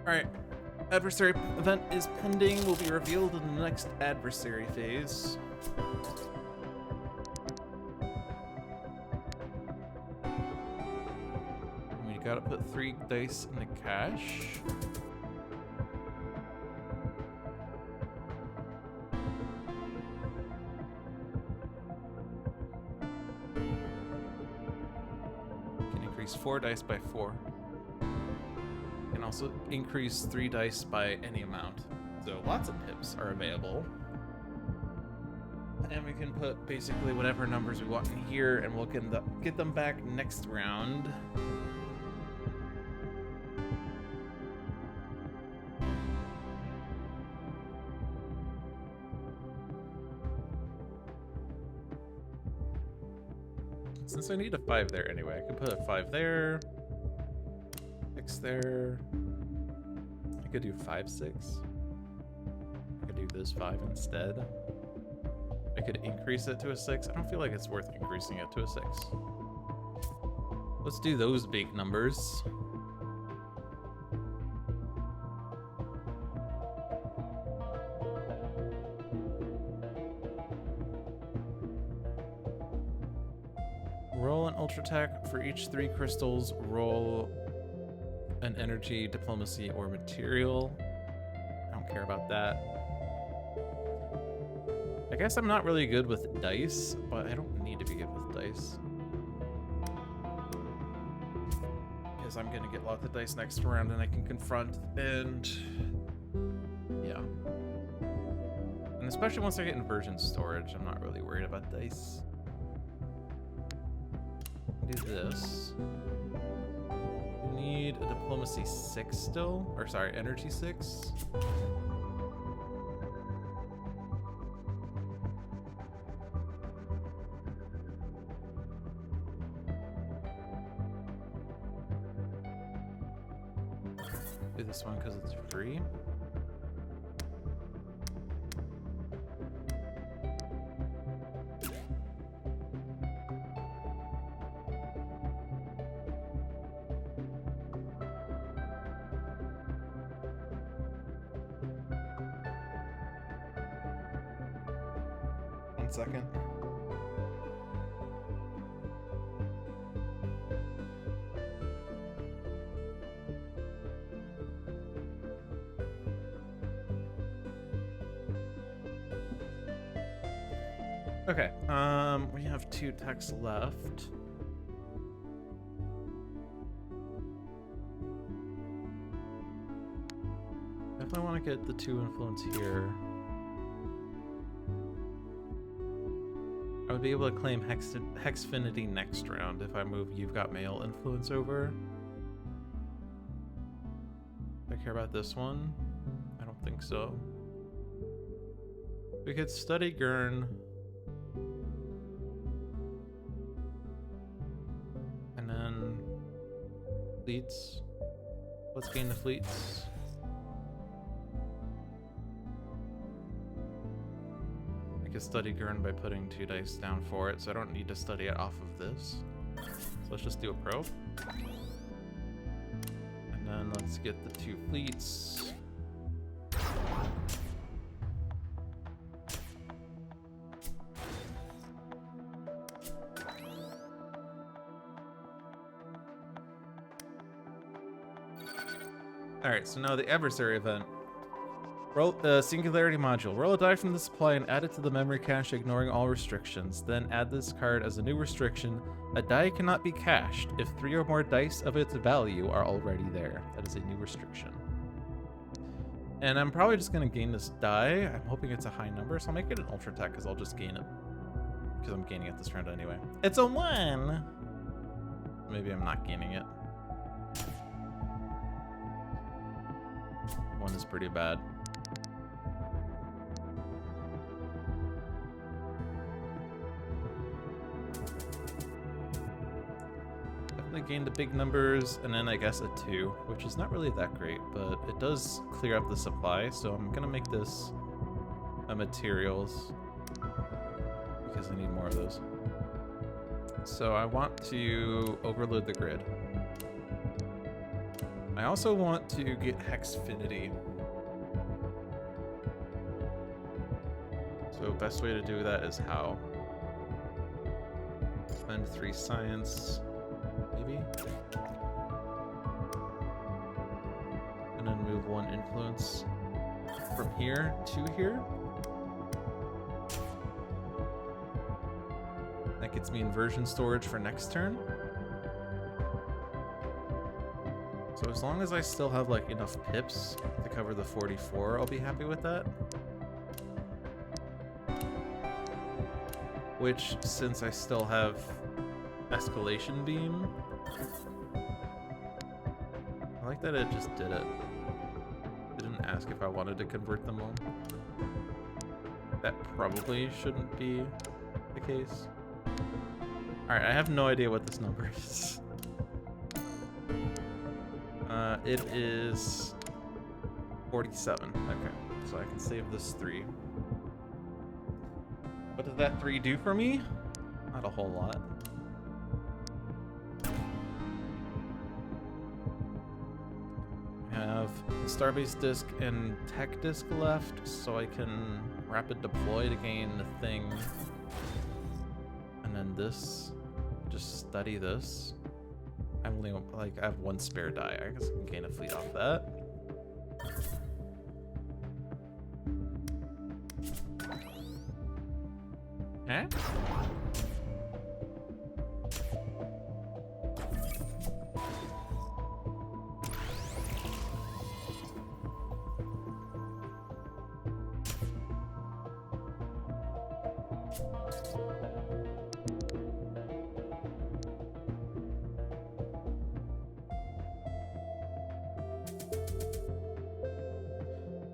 Alright, adversary event is pending, will be revealed in the next adversary phase. We gotta put 3 dice in the cache. Can increase 4 dice by 4. Can also increase 3 dice by any amount. So lots of pips are available. And we can put basically whatever numbers we want in here, and we'll get them back next round. Since I need a 5 there anyway, I can put a 5 there. 6 there. I could do 5, 6. I could do this 5 instead. I could increase it to a 6. I don't feel like it's worth increasing it to a 6. Let's do those big numbers. Roll an ultra attack for each 3 crystals. Roll an energy, diplomacy, or material. I don't care about that. I guess I'm not really good with dice, but I don't need to be good with dice. Because I'm gonna get lots of dice next round and I can confront, and yeah. And especially once I get inversion storage, I'm not really worried about dice. Do this. We need a diplomacy 6 still, or sorry, energy 6. Do this one because it's free. Second. Okay, we have 2 techs left. Definitely want to get the 2 influence here. I would be able to claim Hexfinity next round if I move You've Got Mail influence over. Do I care about this one? I don't think so. We could study Gurn. And then fleets. Let's gain the fleets. I could study Gurn by putting 2 dice down for it, so I don't need to study it off of this. So let's just do a probe. And then let's get the 2 fleets. Alright, so now the adversary event. Roll the Singularity module. Roll a die from the supply and add it to the memory cache, ignoring all restrictions. Then add this card as a new restriction. A die cannot be cached if 3 or more dice of its value are already there. That is a new restriction. And I'm probably just going to gain this die. I'm hoping it's a high number, so I'll make it an Ultra Tech because I'll just gain it. Because I'm gaining it this round anyway. It's a 1! Maybe I'm not gaining it. 1 is pretty bad. Definitely gained the big numbers, and then I guess a 2, which is not really that great, but it does clear up the supply, so I'm gonna make this a materials because I need more of those. So I want to overload the grid. I also want to get Hexfinity. So best way to do that is how? Spend 3 science, maybe? And then move 1 influence from here to here. That gets me inversion storage for next turn. So as long as I still have like enough pips to cover the 44, I'll be happy with that. Which, since I still have Escalation Beam, I like that it just did it. It didn't ask if I wanted to convert them all. That probably shouldn't be the case. Alright, I have no idea what this number is. It is 47. Okay, so I can save this 3. What does that 3 do for me? Not a whole lot. I have Starbase Disc and Tech Disc left, so I can rapid deploy to gain the thing. And then this, just study this. I only I have 1 spare die. I guess I can gain a fleet off that. Eh?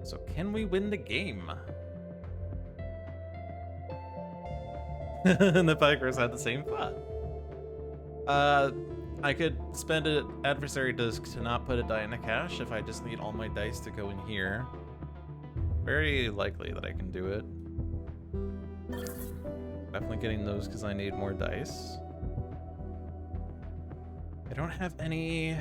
So can we win the game? And the Pikers had the same thought. I could spend an adversary disc to not put a die in a cache if I just need all my dice to go in here. Very likely that I can do it. Definitely getting those because I need more dice. I don't have any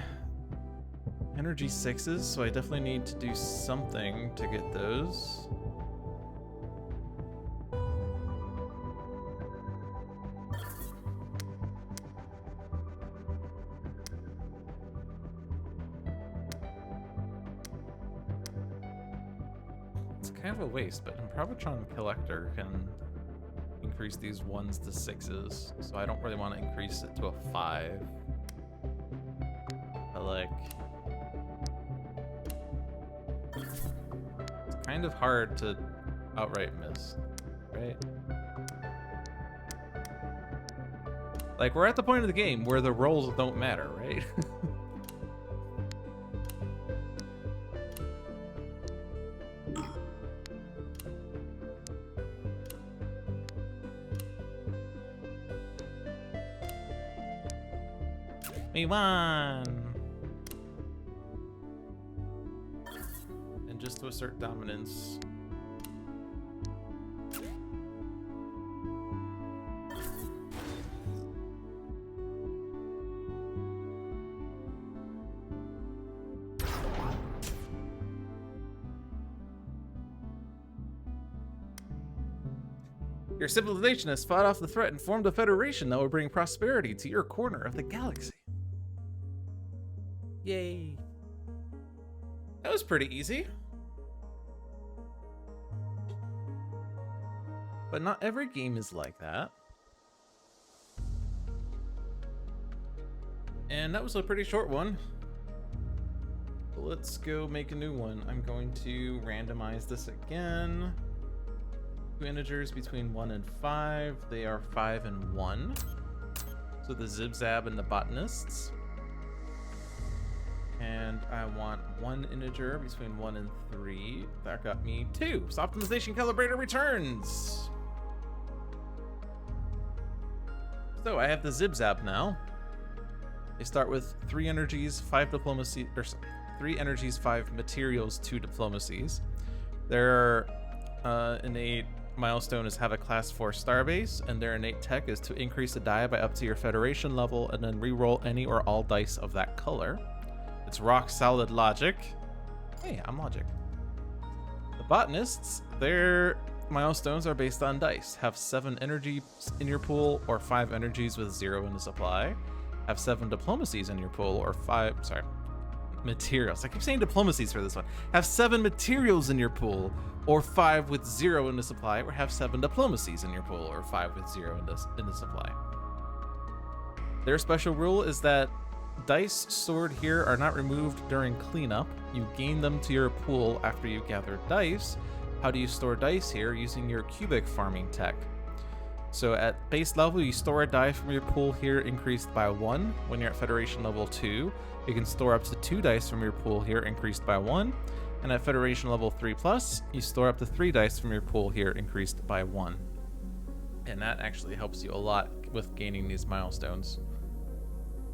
energy 6s, so I definitely need to do something to get those. It's kind of a waste, but Improbotron Collector can increase these 1s to 6s, so I don't really want to increase it to a 5. But like, it's kind of hard to outright miss, right? Like, we're at the point of the game where the rolls don't matter, right? We won! And just to assert dominance. Your civilization has fought off the threat and formed a federation that will bring prosperity to your corner of the galaxy. Yay. That was pretty easy. But not every game is like that. And that was a pretty short one. Let's go make a new one. I'm going to randomize this again. Two integers between 1 and 5. They are 5 and 1. So the Zibzab and the botanists. And I want 1 integer between 1 and 3. That got me 2. So optimization calibrator returns. So I have the Zibzab now. They start with 3 energies, 5 diplomacy, or 3 energies, 5 materials, 2 diplomacies. Their innate milestone is have a class 4 starbase, and their innate tech is to increase the die by up to your federation level and then re-roll any or all dice of that color. It's rock solid logic. Hey, I'm logic. The botanists, their milestones are based on dice. Have 7 energies in your pool or 5 energies with 0 in the supply. Have 7 diplomacies in your pool or 5, materials. I keep saying diplomacies for this one. Have 7 materials in your pool or 5 with 0 in the supply, or have 7 diplomacies in your pool or 5 with 0 in the supply. Their special rule is that dice stored here are not removed during cleanup. You gain them to your pool after you gather dice. How do you store dice here? Using your cubic farming tech. So at base level, you store a die from your pool here increased by 1. When you're at Federation level 2, you can store up to 2 dice from your pool here increased by 1. And at Federation level 3+, you store up to 3 dice from your pool here increased by 1. And that actually helps you a lot with gaining these milestones.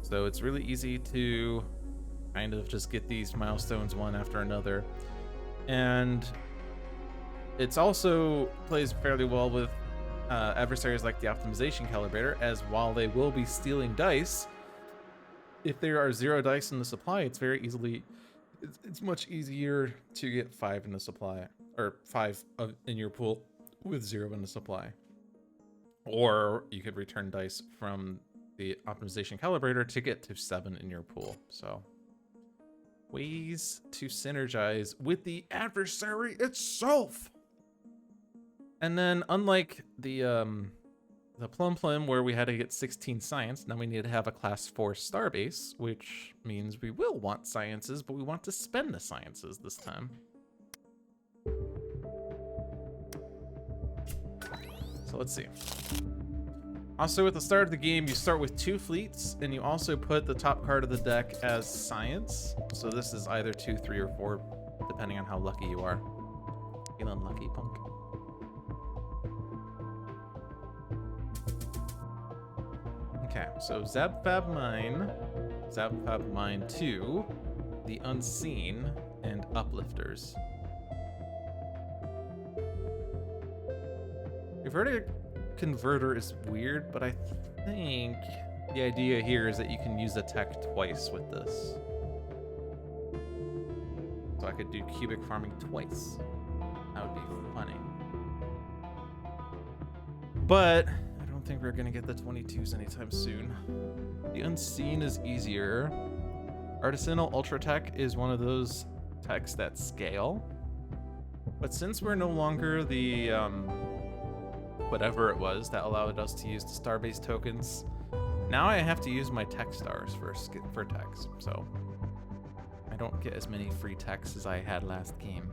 So it's really easy to kind of just get these milestones one after another. And it's also plays fairly well with adversaries like the optimization calibrator, as while they will be stealing dice, if there are 0 dice in the supply, it's much easier to get 5 in the supply, or 5 in your pool with 0 in the supply. Or you could return dice from the optimization calibrator to get to 7 in your pool. So ways to synergize with the adversary itself. And then, unlike the Plum Plum, where we had to get 16 science, now we need to have a class 4 starbase, which means we will want sciences, but we want to spend the sciences this time. So let's see. Also, at the start of the game, you start with 2 fleets, and you also put the top card of the deck as science. So this is either 2, 3, or 4, depending on how lucky you are. Feeling lucky, punk. Okay, so Zabfab Mine 2, the Unseen, and Uplifters. Verdict Converter is weird, but I think the idea here is that you can use the tech twice with this. So I could do cubic farming twice. That would be funny. But I don't think we're gonna get the 22s anytime soon. The Unseen is easier. Artisanal Ultra Tech is one of those techs that scale. But since we're no longer the whatever it was that allowed us to use the star-based tokens. Now I have to use my tech stars for techs, so I don't get as many free techs as I had last game.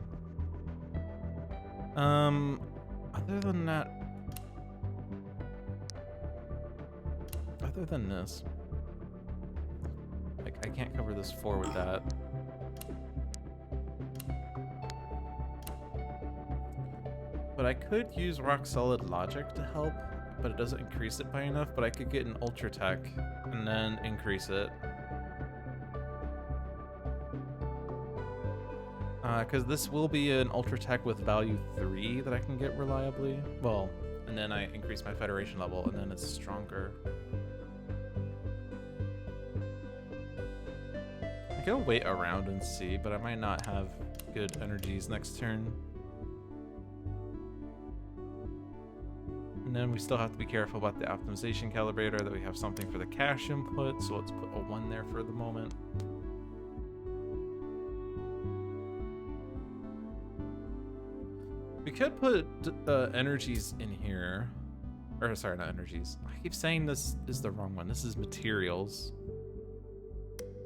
Other than that, other than this, like, I can't cover this 4 with that. But I could use rock solid logic to help, but it doesn't increase it by enough. But I could get an ultra tech and then increase it. Because this will be an ultra tech with value 3 that I can get reliably. Well, and then I increase my federation level, and then it's stronger. I could wait around and see, but I might not have good energies next turn. And then we still have to be careful about the optimization calibrator, that we have something for the cache input, so let's put a 1 there for the moment. We could put energies in here. Or sorry, not energies. I keep saying this is the wrong one. This is materials.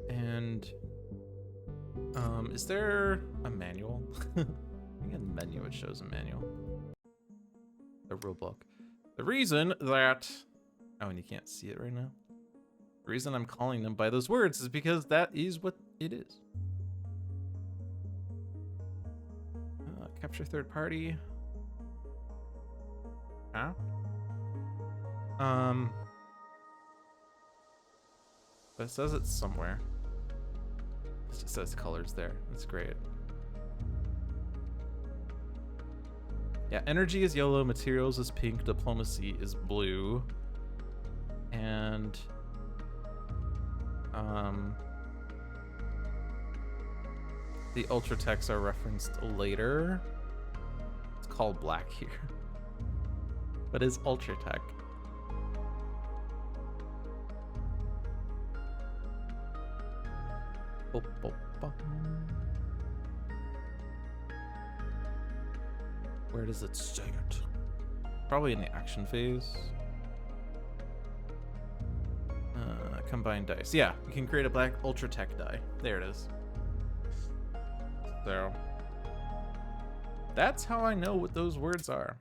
And is there a manual? I think in the menu it shows a manual. A rule book. The reason that... Oh, and you can't see it right now. The reason I'm calling them by those words is because that is what it is. Capture third party. Huh? But it says it's somewhere. It just says colors there. That's great. Yeah, energy is yellow, materials is pink, diplomacy is blue. And the ultra techs are referenced later. It's called black here. But is ultra tech. Where does it say it? Probably in the action phase. Combined dice. Yeah, you can create a black ultra tech die. There it is. So that's how I know what those words are.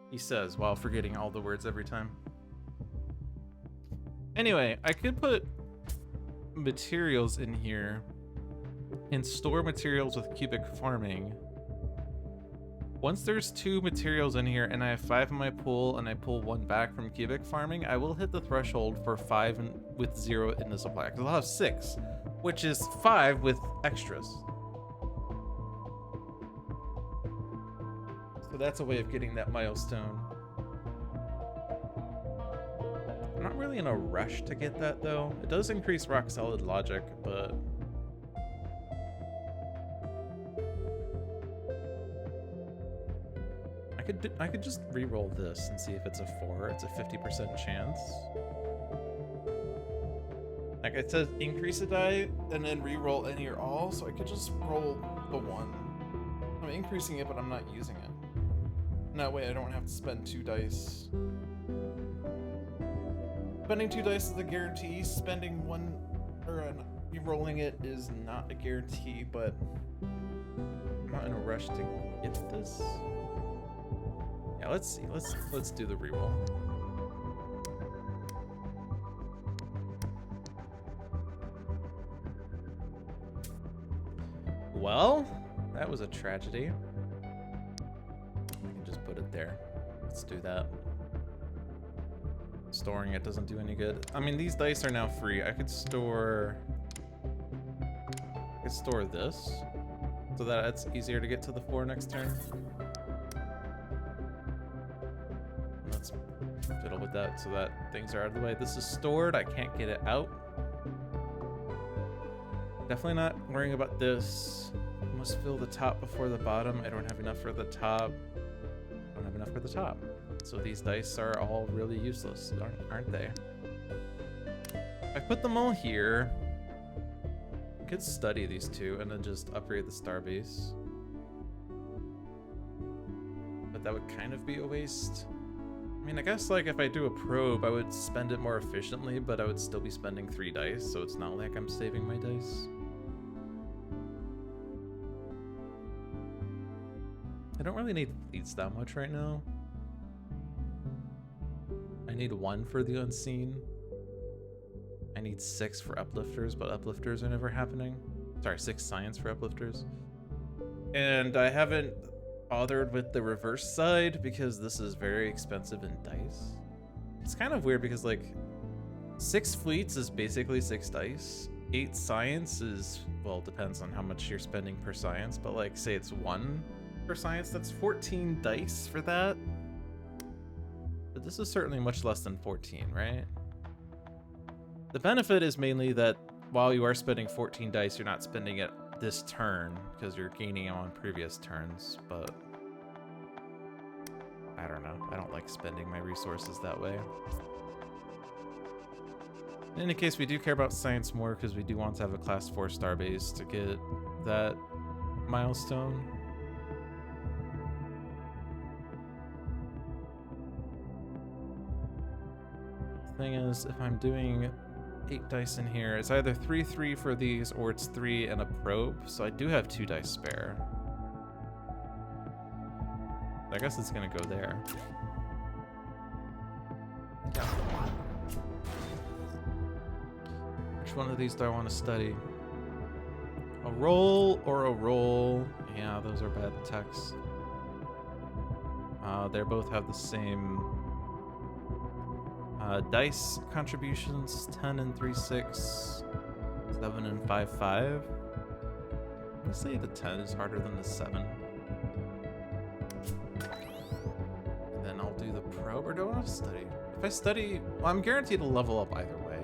He says while forgetting all the words every time. Anyway, I could put materials in here and store materials with cubic farming. Once there's 2 materials in here and I have 5 in my pool and I pull 1 back from cubic farming, I will hit the threshold for 5 with 0 in the supply. Because I'll have 6, which is 5 with extras. So that's a way of getting that milestone. I'm not really in a rush to get that though. It does increase rock solid logic, but I could just re-roll this and see if it's a 4. It's a 50% chance. Like it says increase a die and then re-roll any or all, so I could just roll the 1. I'm increasing it, but I'm not using it. And that way I don't have to spend 2 dice. Spending 2 dice is a guarantee. Spending 1 or re-rolling it is not a guarantee, but I'm not in a rush to get this. Yeah, let's see. Let's do the reroll. Well, that was a tragedy. I can just put it there. Let's do that. Storing it doesn't do any good. I mean, these dice are now free. I could store this so that it's easier to get to the 4 next turn. Let's fiddle with that so that things are out of the way. This is stored. I can't get it out. Definitely not worrying about this. Must fill the top before the bottom. I don't have enough for the top. I don't have enough for the top. So these dice are all really useless, aren't they? I put them all here. I could study these 2 and then just upgrade the star base. But that would kind of be a waste. I mean, I guess like if I do a probe, I would spend it more efficiently, but I would still be spending 3 dice, so it's not like I'm saving my dice. I don't really need fleets that much right now. I need 1 for the unseen. I need 6 for uplifters, but uplifters are never happening. Sorry, 6 science for uplifters. And I haven't bothered with the reverse side because this is very expensive in dice. It's kind of weird because like 6 fleets is basically 6 dice. 8 science is, well, depends on how much you're spending per science, but like say it's 1 per science, that's 14 dice for that. But this is certainly much less than 14, right? The benefit is mainly that while you are spending 14 dice, you're not spending it this turn because you're gaining on previous turns, but I don't know. I don't like spending my resources that way. In any case, we do care about science more because we do want to have a class 4 starbase to get that milestone. The thing is, if I'm doing 8 dice in here, it's either 3/3 for these or it's 3 and a probe, so I do have 2 dice spare. I guess it's gonna go there. Yeah. Which one of these do I want to study? A roll or a roll? Yeah, those are bad techs. They both have the same dice contributions, 10 and 3/6, 7 and 5/5. I'm gonna say the 10 is harder than the 7. And then I'll do the probe, or do I want to study? If I study, well, I'm guaranteed to level up either way.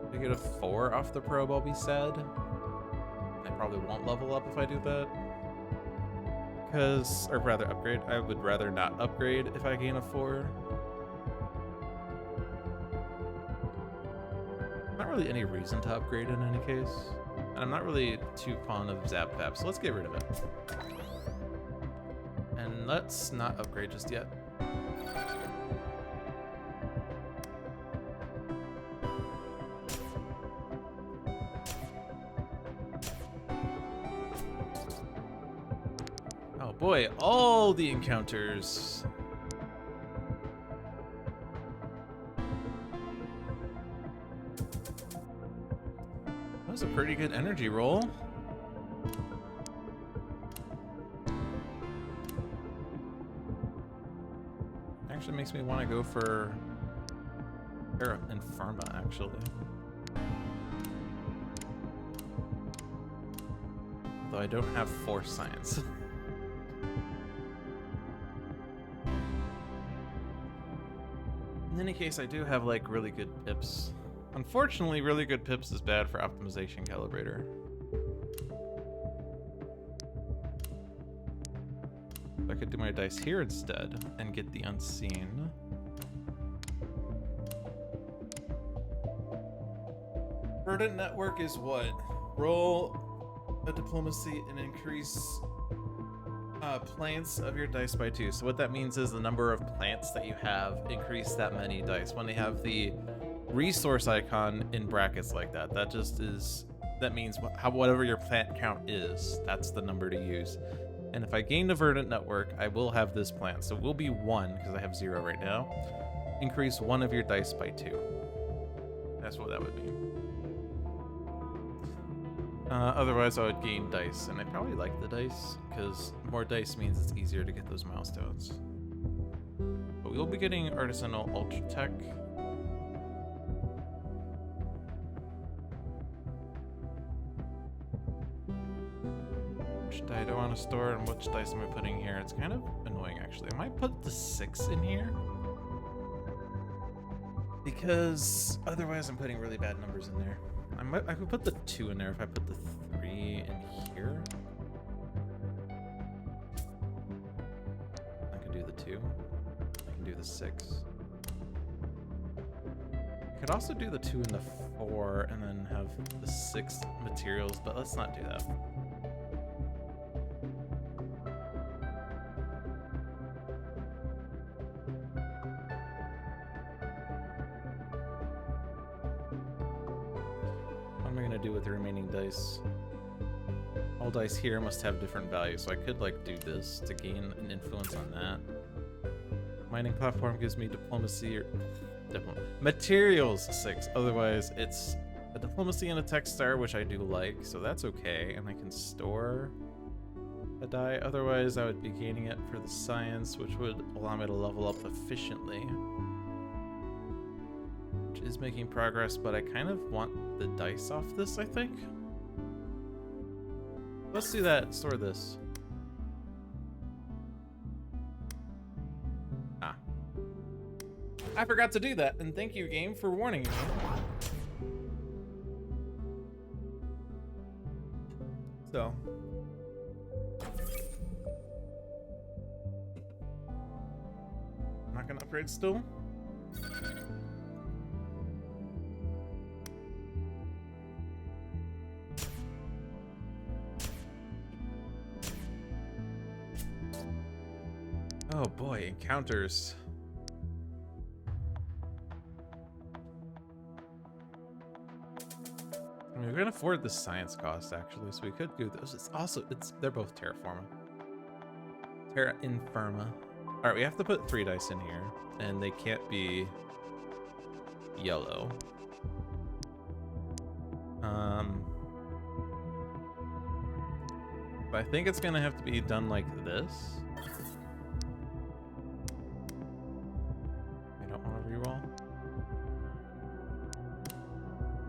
If I get a 4 off the probe, I'll be sad. I probably won't level up if I do that. Because, or rather upgrade. I would rather not upgrade if I gain a 4. Not really any reason to upgrade in any case. And I'm not really too fond of Zap Vap, so let's get rid of it. And let's not upgrade just yet. Oh boy, all the encounters. That was a pretty good energy roll. Actually makes me want to go for Inferma, actually. Though I don't have Force Science. In any case, I do have like really good pips. Unfortunately, really good pips is bad for optimization calibrator. I could do my dice here instead and get the unseen. Verdant network is what? Roll a diplomacy and increase plants of your dice by 2. So what that means is the number of plants that you have increase that many dice. When they have the resource icon in brackets like that, that just is, that means whatever your plant count is, that's the number to use. And if I gain a verdant network, I will have this plant. So it will be 1 because I have 0 right now. Increase 1 of your dice by 2. That's what that would mean. Otherwise, I would gain dice, and I probably like the dice, because more dice means it's easier to get those milestones. But we will be getting Artisanal Ultra Tech. Which die do I want to store, and which dice am I putting here? It's kind of annoying, actually. I might put the 6 in here, because otherwise I'm putting really bad numbers in there. I could put the 2 in there if I put the 3 in here. I could do the 2. I can do the 6. I could also do the 2 and the 4 and then have the 6 materials, but let's not do that. do with the remaining dice. All dice here must have different values, so I could like do this to gain an influence on that. Mining platform gives me diplomacy or materials 6. Otherwise, it's a diplomacy and a tech star, which I do like, so that's okay. And I can store a die. Otherwise, I would be gaining it for the science, which would allow me to level up efficiently. Which is making progress, but I kind of want the dice off this, I think. Let's do that. Store this. Ah. I forgot to do that, and thank you, game, for warning me. So. I'm not gonna upgrade still. Oh boy, encounters. I mean, we can afford the science cost actually, so we could do those. It's also they're both terraforma. Terra infirma. All right, we have to put 3 dice in here, and they can't be yellow. But I think it's gonna have to be done like this.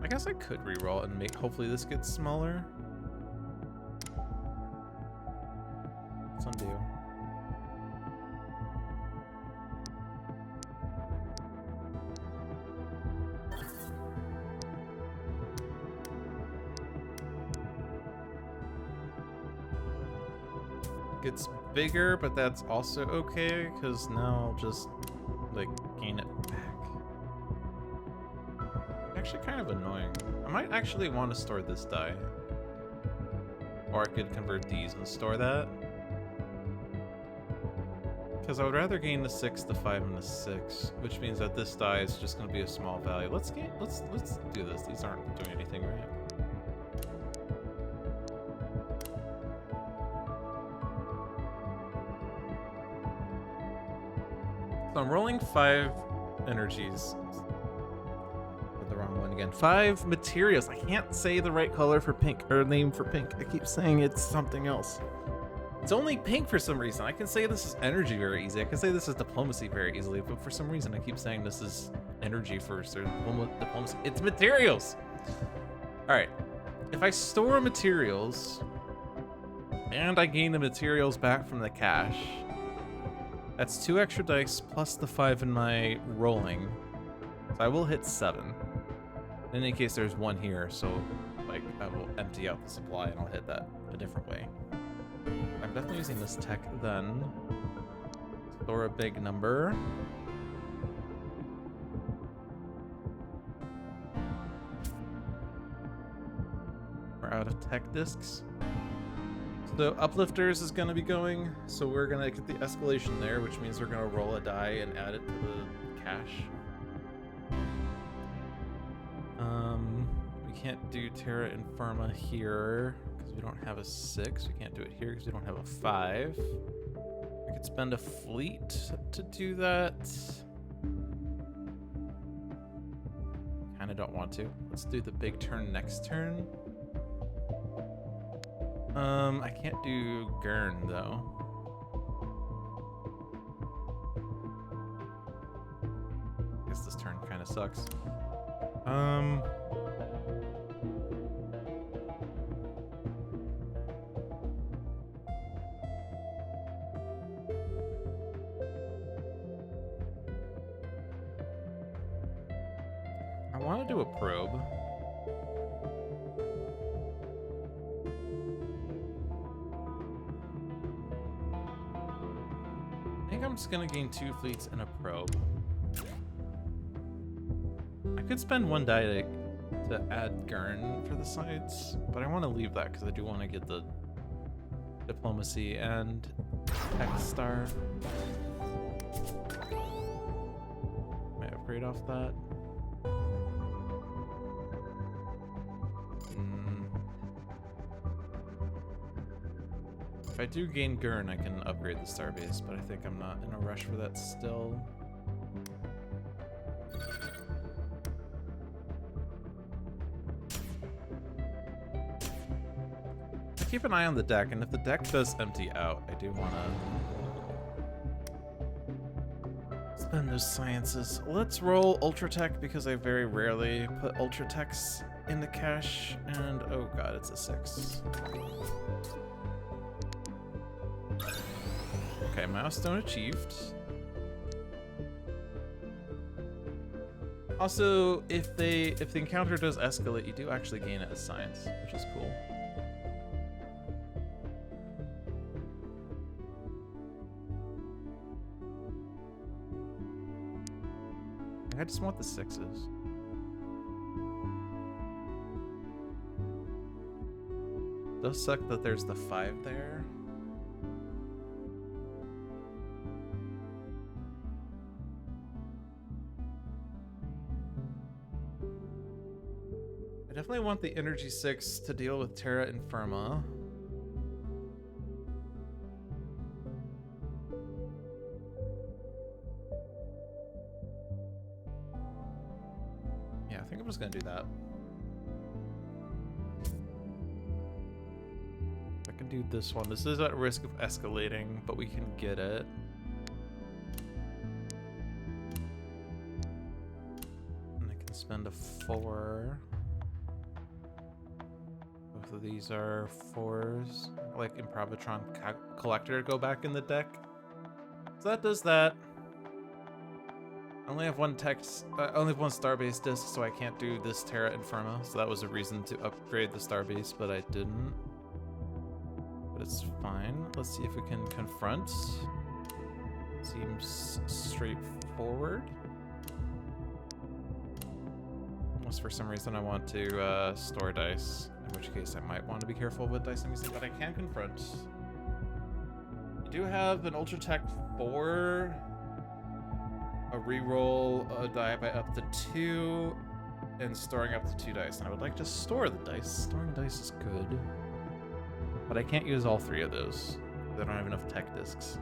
I guess I could reroll and make, hopefully this gets smaller. Let's undo. Gets bigger, but that's also okay, because now I'll just like gain it back. Actually kind of annoying. I might actually want to store this die. Or I could convert these and store that. Because I would rather gain the 6, the 5, and the 6, which means that this die is just going to be a small value. Let's do this. These aren't doing anything right. So I'm rolling 5 energies. The wrong one again. 5 materials. I can't say the right color for pink, or name for pink. I keep saying it's something else. It's only pink for some reason. I can say this is energy very easy. I can say this is diplomacy very easily, but for some reason I keep saying this is energy first or diplomacy. It's materials. All right. If I store materials and I gain the materials back from the cache, that's 2 extra dice plus the 5 in my rolling. So I will hit 7. In any case, there's 1 here, so like I will empty out the supply and I'll hit that a different way. I'm definitely using this tech then. Store a big number. We're out of tech discs. So uplifters is going to be going, so we're going to get the escalation there, which means we're going to roll a die and add it to the cache. We can't do Terra Infirma here because we don't have a 6. We can't do it here because we don't have a 5. I could spend a fleet to do that. Kind of don't want to. Let's do the big turn next turn. I can't do Gurn though. I guess this turn kind of sucks. I want to do a probe. I'm just gonna gain 2 fleets and a probe. I could spend 1 die to add Gurn for the sides, but I want to leave that because I do want to get the diplomacy and tech star. Might upgrade off that. I do gain Gurn, I can upgrade the starbase, but I think I'm not in a rush for that still. Keep an eye on the deck, and if the deck does empty out, I do want to spend those sciences. Let's roll Ultra Tech because I very rarely put Ultra Techs into cash, and oh god, it's a 6. Okay, milestone achieved. Also, if the encounter does escalate, you do actually gain it as science, which is cool. I just want the 6s. Does suck that there's the 5 there. I definitely want the energy 6 to deal with Terra Infirma. Yeah, I think I'm just gonna do that. I can do this one. This is at risk of escalating, but we can get it. And I can spend a 4. Both of these are 4s. Like Improvitron Collector go back in the deck. So that does that. I only have one text, only have one Starbase disc, so I can't do this Terra Infirma. So that was a reason to upgrade the Starbase, but I didn't. But it's fine. Let's see if we can confront. Seems straightforward. Unless for some reason I want to store dice, in which case I might want to be careful with dice I'm using, but I can confront. You do have an Ultra Tech 4. A reroll a die by up to 2, and storing up to 2 dice. And I would like to store the dice. Storing dice is good. But I can't use all 3 of those. I don't have enough tech discs.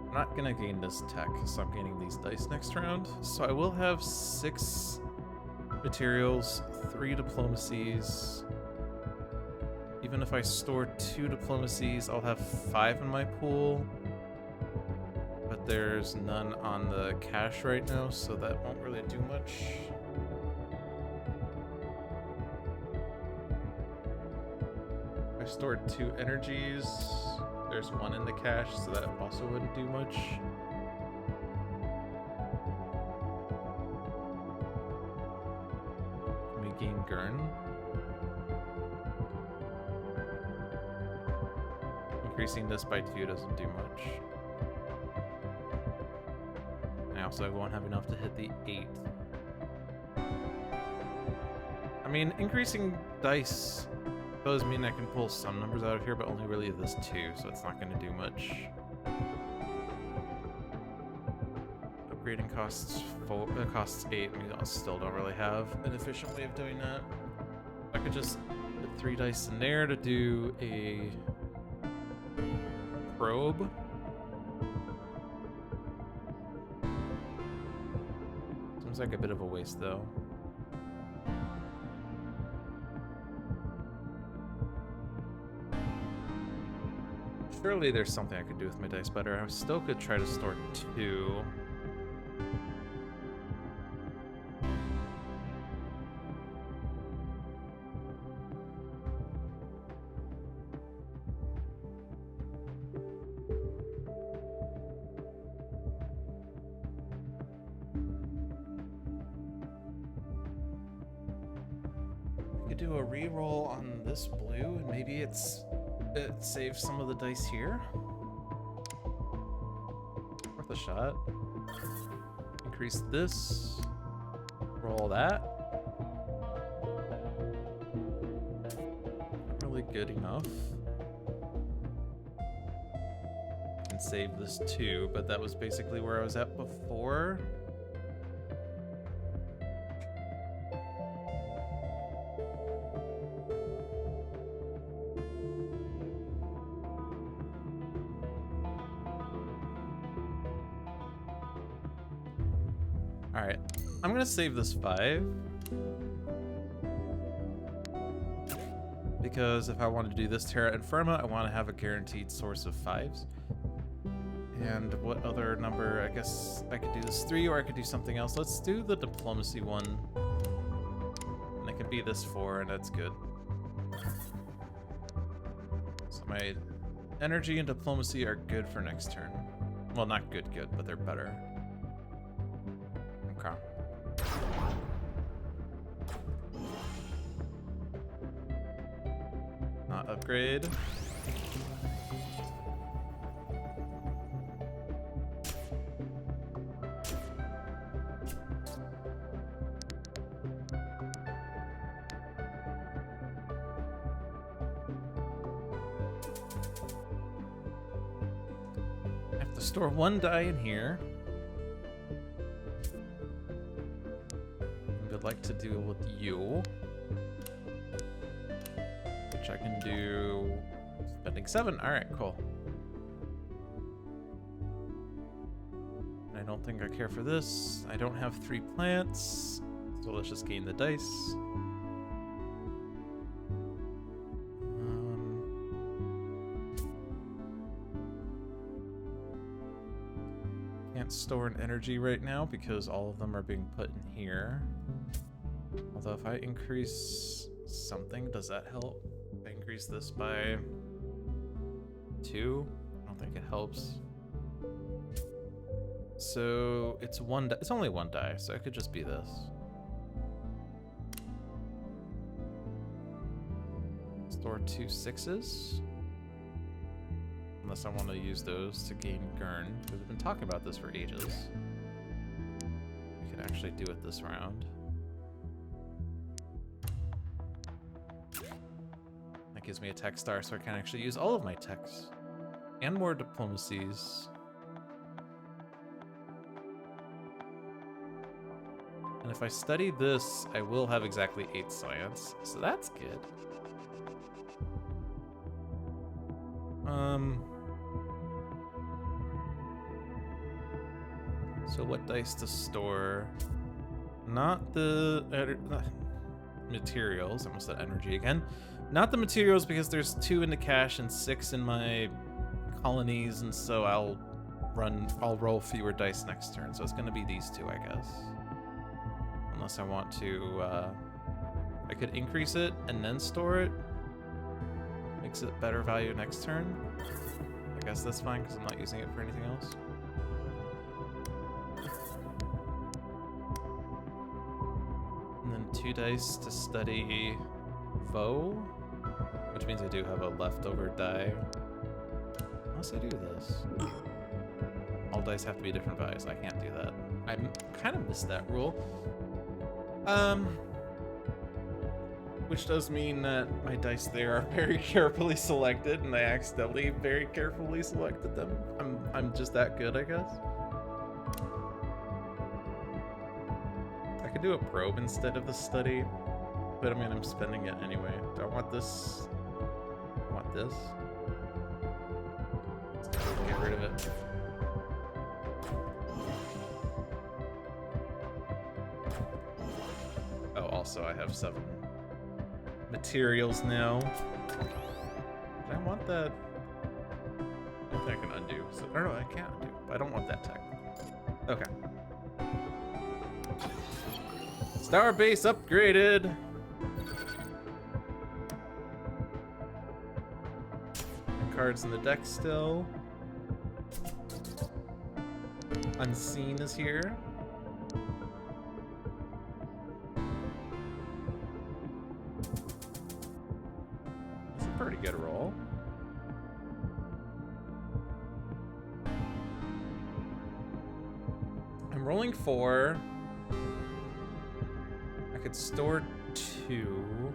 I'm not gonna gain this tech, so I'm gaining these dice next round. So I will have 6 materials, 3 diplomacies. Even if I store 2 diplomacies, I'll have 5 in my pool. But there's none on the cache right now, so that won't really do much. I stored 2 energies. There's 1 in the cache, so that also wouldn't do much. Can we gain Gurn? Increasing this by 2 doesn't do much. I also won't have enough to hit the 8. I mean, increasing dice does mean I can pull some numbers out of here, but only really this 2, so it's not going to do much. Upgrading costs 8. We still don't really have an efficient way of doing that. I could just put 3 dice in there to do a probe. Seems like a bit of a waste, though. Surely there's something I could do with my dice better. I still could try to store 2. Do a reroll on this blue, and maybe it saves some of the dice here. Worth a shot. Increase this. Roll that. Not really good enough. And save this 2, but that was basically where I was at before. All right, I'm gonna save this 5 because if I want to do this Terra Infirma, I want to have a guaranteed source of 5s. And what other number? I guess I could do this 3, or I could do something else. Let's do the diplomacy one. And it can be this 4, and that's good. So my energy and diplomacy are good for next turn. Well, not good, but they're better. Okay. Not upgrade. Store 1 die in here. I'd like to deal with you, which I can do spending 7. All right, cool. I don't think I care for this. I don't have 3 plants, so let's just gain the dice. Store an energy right now because all of them are being put in here. Although if I increase something, does that help? If I increase this by 2, I don't think it helps. So it's it's only 1 die, so it could just be this. Store 2 6s. Unless I want to use those to gain Gurn, because we've been talking about this for ages. We can actually do it this round. That gives me a tech star, so I can actually use all of my techs. And more diplomacies. And if I study this, I will have exactly 8 science, so that's good. So what dice to store? Not the materials. I almost said energy again. Not the materials because there's 2 in the cache and 6 in my colonies, and so I'll roll fewer dice next turn. So it's gonna be these 2, I guess. Unless I want to, I could increase it and then store it. Makes it better value next turn. I guess that's fine because I'm not using it for anything else. And then 2 dice to study foe, which means I do have a leftover die. Unless I do this. All dice have to be different values. I can't do that. I kind of missed that rule. Which does mean that my dice there are very carefully selected, and I accidentally very carefully selected them. I'm just that good, I guess. I could do a probe instead of the study, but I mean, I'm spending it anyway. Do I want this? I want this. Let's get rid of it. Oh, also I have 7 materials now. Did I want that? I don't think I can undo. So, or no, I can't undo. But I don't want that tech. Okay. Star base upgraded. Cards in the deck still. Unseen is here. That's a pretty good roll. I'm rolling 4. I could store 2.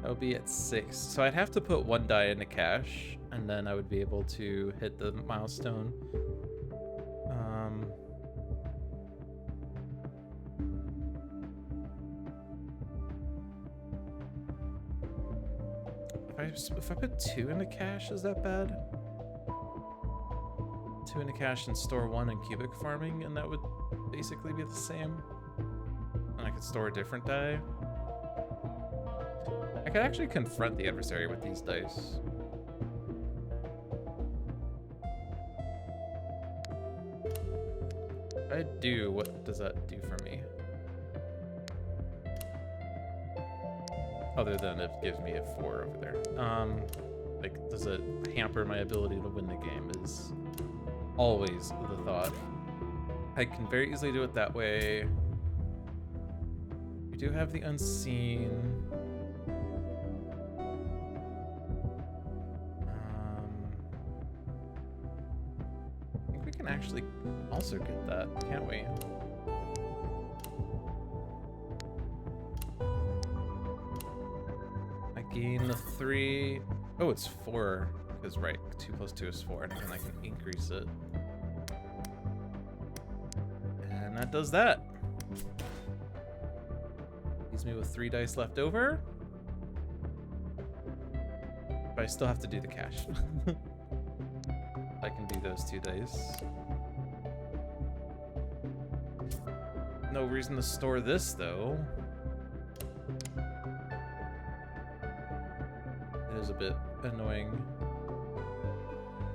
That would be at 6. So I'd have to put 1 die into cache, and then I would be able to hit the milestone. If I put 2 into cache, is that bad? 2 into cash and store 1 in cubic farming, and that would basically be the same. And I could store a different die. I could actually confront the adversary with these dice. If I do, what does that do for me? Other than it gives me a 4 over there. Like, does it hamper my ability to win the game is always the thought. I can very easily do it that way. We do have the unseen. I think we can actually also get that, can't we? I gain the 3. Oh, it's 4. Because, right, 2 plus 2 is 4, and then I can increase it. And that does that. Leaves me with 3 dice left over. But I still have to do the cash. I can do those 2 dice. No reason to store this, though. It is a bit annoying.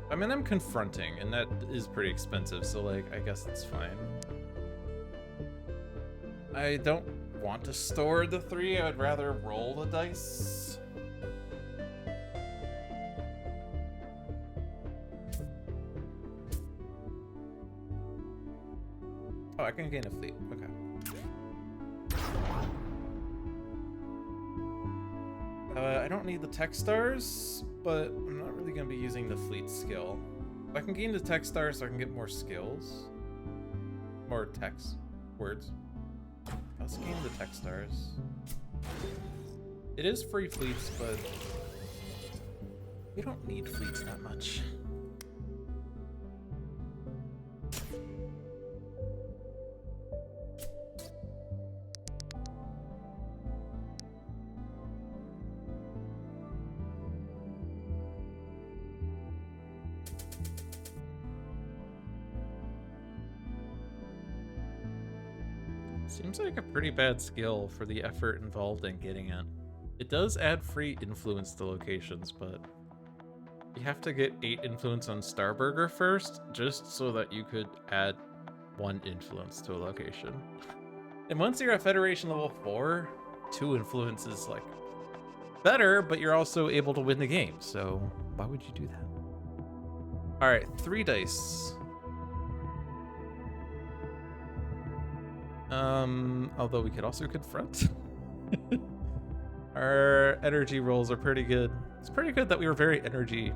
I mean, I'm confronting, and that is pretty expensive, so, like, I guess it's fine. I don't want to store the 3. I would rather roll the dice. Oh, I can gain a fleet. Okay. I don't need the tech stars, but I'm not really going to be using the fleet skill. If I can gain the tech stars so I can get more skills. More text words. Let's gain the tech stars. It is free fleets, but we don't need fleets that much. Seems like a pretty bad skill for the effort involved in getting it. It does add free influence to locations, but you have to get 8 influence on Starburger first, just so that you could add 1 influence to a location. And once you're at Federation level 4, 2 influence is like better, but you're also able to win the game, so why would you do that? Alright, 3 dice. Although we could also confront. Our energy rolls are pretty good. It's pretty good that we were very energy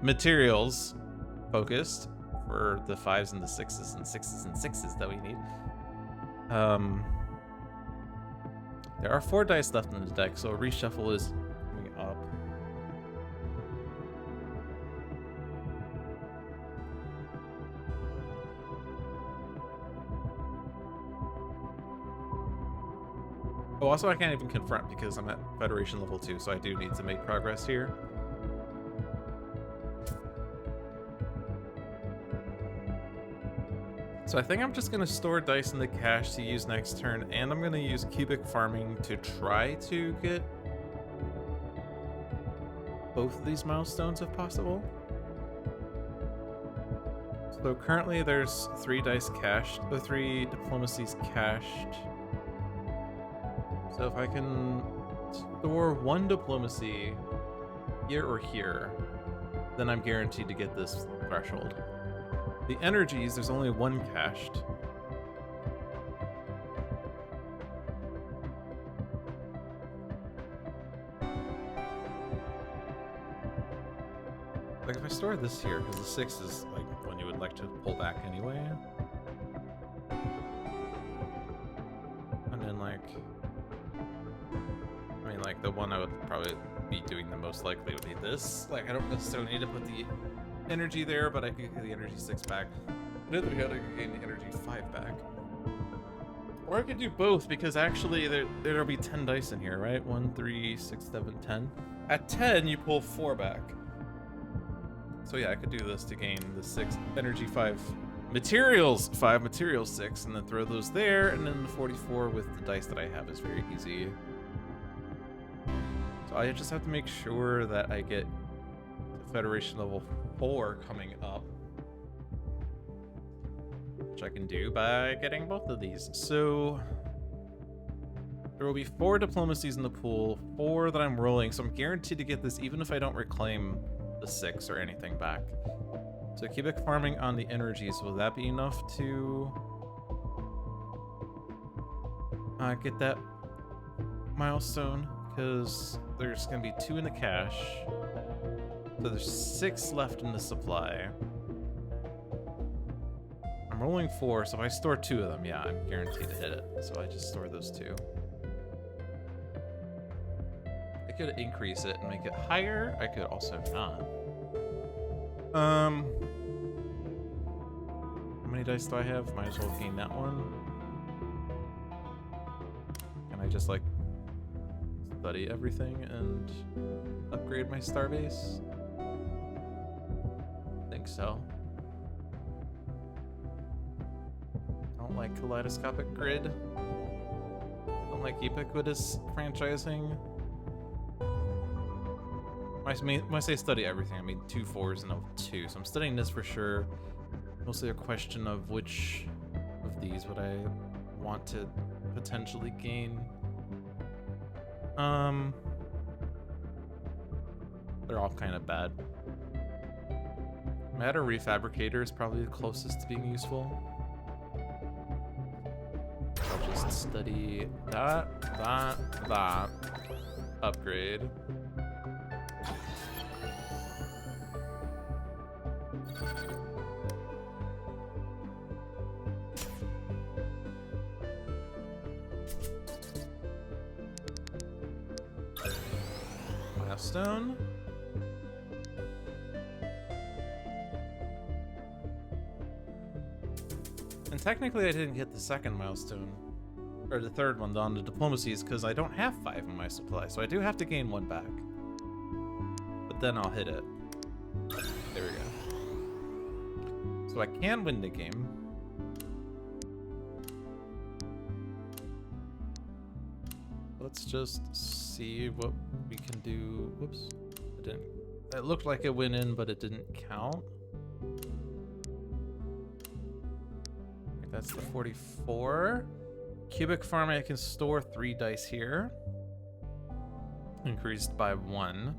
materials focused for the 5s and the 6s and 6s and 6s that we need. There are 4 dice left in the deck, so a reshuffle is coming up. Oh, also I can't even confront because I'm at Federation level 2, so I do need to make progress here. So I think I'm just going to store dice in the cache to use next turn, and I'm going to use cubic farming to try to get both of these milestones if possible. So currently there's 3 dice cached, 3 diplomacies cached. So if I can store 1 diplomacy here or here, then I'm guaranteed to get this threshold. The energies, there's only 1 cached. Like if I store this here, because the 6 is like when you would like to pull back anyway. And then like, I mean like the one I would probably be doing the most likely would be this. Like I don't necessarily need to put the energy there, but I could get the energy 6 back. But if we had to gain the energy 5 back. Or I could do both, because actually there'll be 10 dice in here, right? 1, 3, 6, 7, 10. At 10, you pull 4 back. So yeah, I could do this to gain the 6 energy, 5 materials, 5 materials, 6, and then throw those there, and then the 44 with the dice that I have is very easy. So I just have to make sure that I get the Federation level 4 coming up, which I can do by getting both of these. So there will be 4 diplomacies in the pool, 4 that I'm rolling, so I'm guaranteed to get this even if I don't reclaim the 6 or anything back. So cubic farming on the energies, will that be enough to get that milestone? Because there's going to be 2 in the cache. So there's 6 left in the supply. I'm rolling 4, so if I store 2 of them, yeah, I'm guaranteed to hit it. So I just store those 2. I could increase it and make it higher. I could also not. How many dice do I have? Might as well gain that one. Can I just like study everything and upgrade my starbase? I think so. I don't like kaleidoscopic grid. I don't like ubiquitous franchising. When I say study everything, I mean 2 4s and a 2. So I'm studying this for sure. Mostly a question of which of these would I want to potentially gain. They're all kind of bad. Matter Refabricator is probably the closest to being useful. I'll just study that. Upgrade. Milestone. And technically I didn't get the second milestone, or the third one on the diplomacies, because I don't have 5 in my supply, so I do have to gain 1 back. But then I'll hit it. There we go. So I can win the game. Let's just see what we can do. Whoops, it didn't. It looked like it went in, but it didn't count. That's the 44. Cubic farming, I can store 3 dice here. Increased by 1.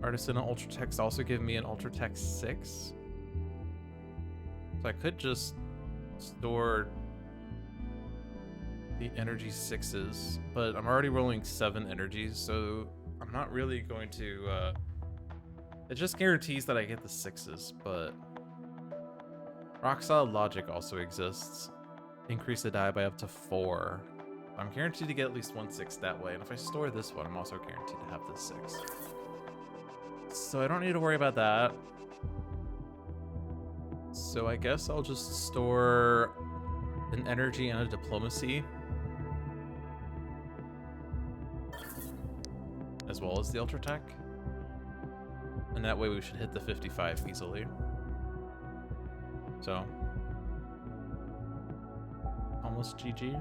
Artisan and Ultratext also give me an Ultratext 6. So I could just store the energy 6s, but I'm already rolling 7 energies, so I'm not really going to, it just guarantees that I get the 6s, but Rock Solid Logic also exists. Increase the die by up to 4. I'm guaranteed to get at least 1 6 that way, and if I store this one, I'm also guaranteed to have this 6. So I don't need to worry about that. So I guess I'll just store an energy and a diplomacy, as well as the Ultratech. And that way we should hit the 55 easily. So, almost GG.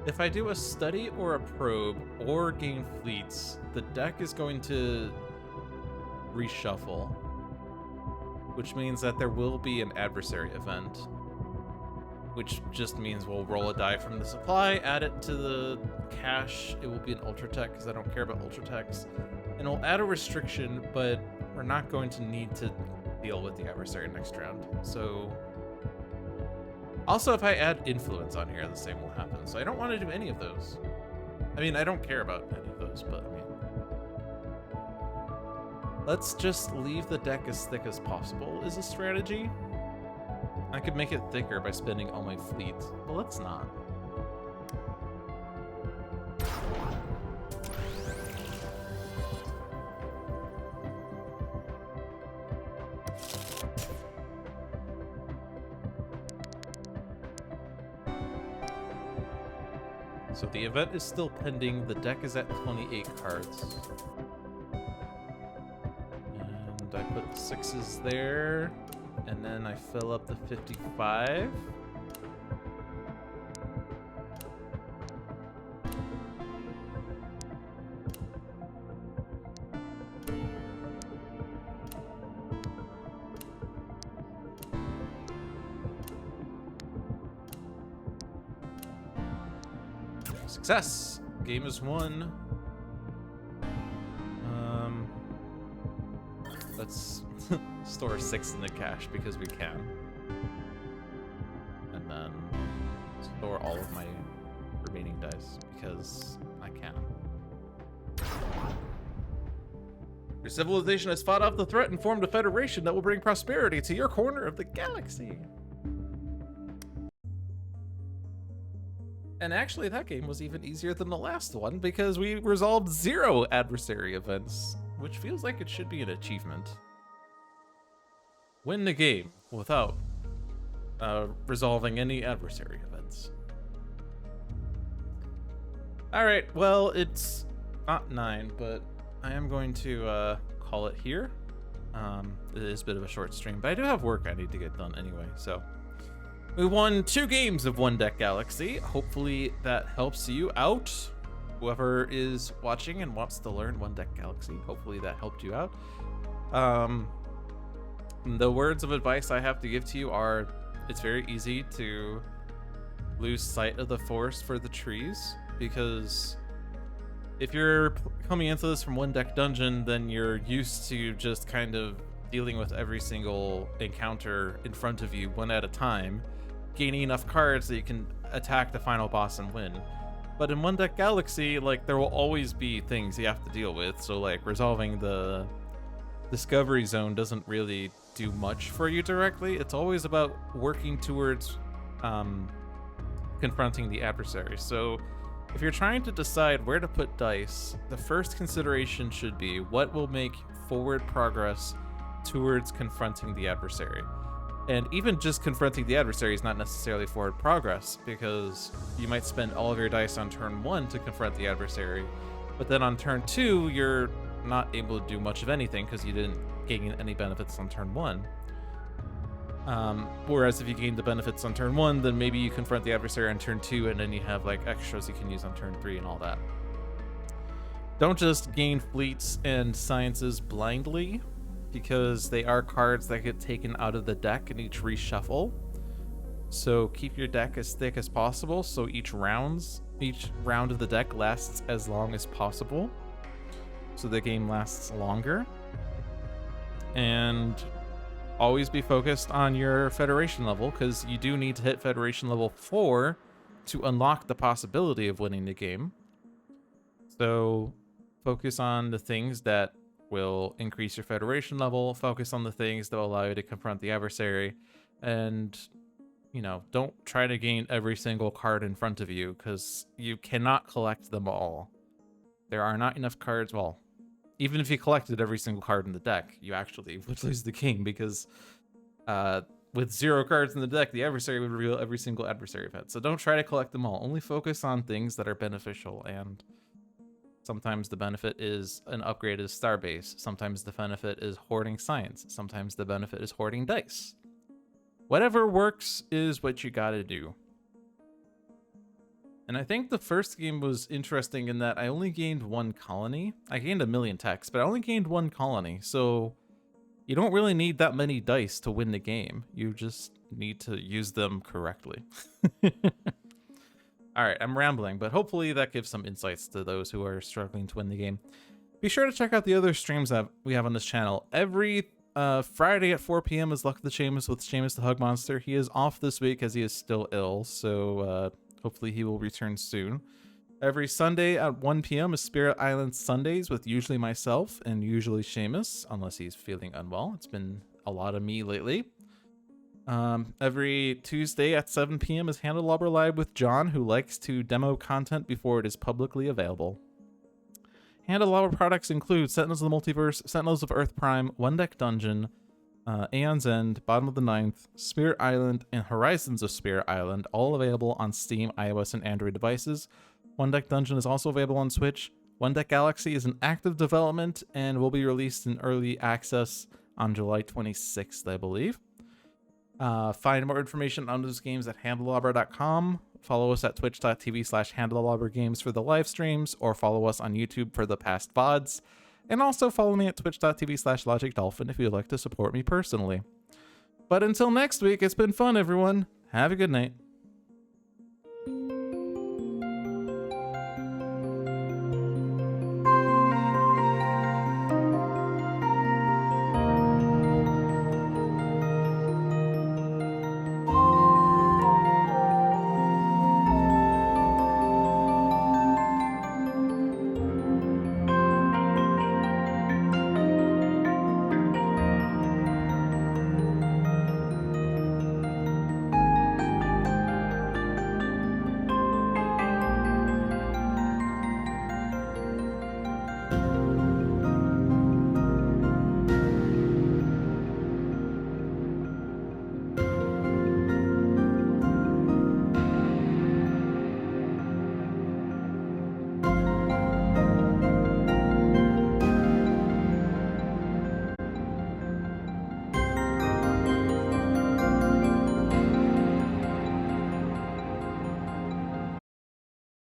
If I do a study or a probe or gain fleets, the deck is going to reshuffle, which means that there will be an adversary event, which just means we'll roll a die from the supply, add it to the cache. It will be an Ultratech because I don't care about Ultratechs, and we'll add a restriction, but we're not going to need to deal with the adversary next round. So also, if I add influence on here, the same will happen. So I don't want to do any of those. I mean, I don't care about any of those, but I mean, let's just leave the deck as thick as possible is a strategy. I could make it thicker by spending all my fleets, but let's not. So the event is still pending. The deck is at 28 cards. And I put 6s there. And then I fill up the 55. Success! Game is won. Let's store 6 in the cache because we can. And then store all of my remaining dice because I can. Your civilization has fought off the threat and formed a federation that will bring prosperity to your corner of the galaxy. And actually, that game was even easier than the last one because we resolved 0 adversary events, which feels like it should be an achievement. Win the game without resolving any adversary events. All right, well, it's not 9, but I am going to call it here. It is a bit of a short stream, but I do have work I need to get done anyway, so. We won 2 games of One Deck Galaxy. Hopefully that helps you out. Whoever is watching and wants to learn One Deck Galaxy, hopefully that helped you out. The words of advice I have to give to you are, it's very easy to lose sight of the forest for the trees, because if you're coming into this from One Deck Dungeon, then you're used to just kind of dealing with every single encounter in front of you one at a time, gaining enough cards that you can attack the final boss and win. But in One Deck Galaxy, like, there will always be things you have to deal with, so like resolving the discovery zone doesn't really do much for you directly. It's always about working towards confronting the adversary. So if you're trying to decide where to put dice, the first consideration should be what will make forward progress towards confronting the adversary. And even just confronting the adversary is not necessarily forward progress, because you might spend all of your dice on turn 1 to confront the adversary, but then on turn 2, you're not able to do much of anything because you didn't gain any benefits on turn 1. Whereas if you gain the benefits on turn 1, then maybe you confront the adversary on turn 2, and then you have like extras you can use on turn 3 and all that. Don't just gain fleets and sciences blindly, because they are cards that get taken out of the deck in each reshuffle. So keep your deck as thick as possible, so each round of the deck lasts as long as possible, so the game lasts longer. And always be focused on your Federation level, because you do need to hit Federation level 4 to unlock the possibility of winning the game. So focus on the things that will increase your Federation level, focus on the things that will allow you to confront the adversary, and, you know, don't try to gain every single card in front of you, because you cannot collect them all. There are not enough cards. Well, even if you collected every single card in the deck, you actually would lose the game, because with 0 cards in the deck, the adversary would reveal every single adversary event. So don't try to collect them all. Only focus on things that are beneficial, and sometimes the benefit is an upgraded star base. Sometimes the benefit is hoarding science. Sometimes the benefit is hoarding dice. Whatever works is what you gotta do. And I think the first game was interesting in that I only gained 1 colony. I gained 1,000,000 techs, but I only gained 1 colony. So you don't really need that many dice to win the game. You just need to use them correctly. All right, I'm rambling, but hopefully that gives some insights to those who are struggling to win the game. Be sure to check out the other streams that we have on this channel. Every Friday at 4 p.m. is Luck the Seamus with Seamus the Hug Monster. He is off this week as he is still ill, so hopefully he will return soon. Every Sunday at 1 p.m. is Spirit Island Sundays with usually myself and usually Seamus, unless he's feeling unwell. It's been a lot of me lately. Every Tuesday at 7 p.m. is Handelabra Live with John, who likes to demo content before it is publicly available. Handelabra products include Sentinels of the Multiverse, Sentinels of Earth Prime, One Deck Dungeon, Aeon's End, Bottom of the Ninth, Spirit Island, and Horizons of Spirit Island, all available on Steam, iOS, and Android devices. One Deck Dungeon is also available on Switch. One Deck Galaxy is in active development and will be released in early access on July 26th, I believe. Find more information on those games at handelabra.com. Follow us at twitch.tv/handelabragames for the live streams, or follow us on YouTube for the past VODs. And also follow me at twitch.tv/logicdolphin if you'd like to support me personally. But until next week, it's been fun, everyone. Have a good night.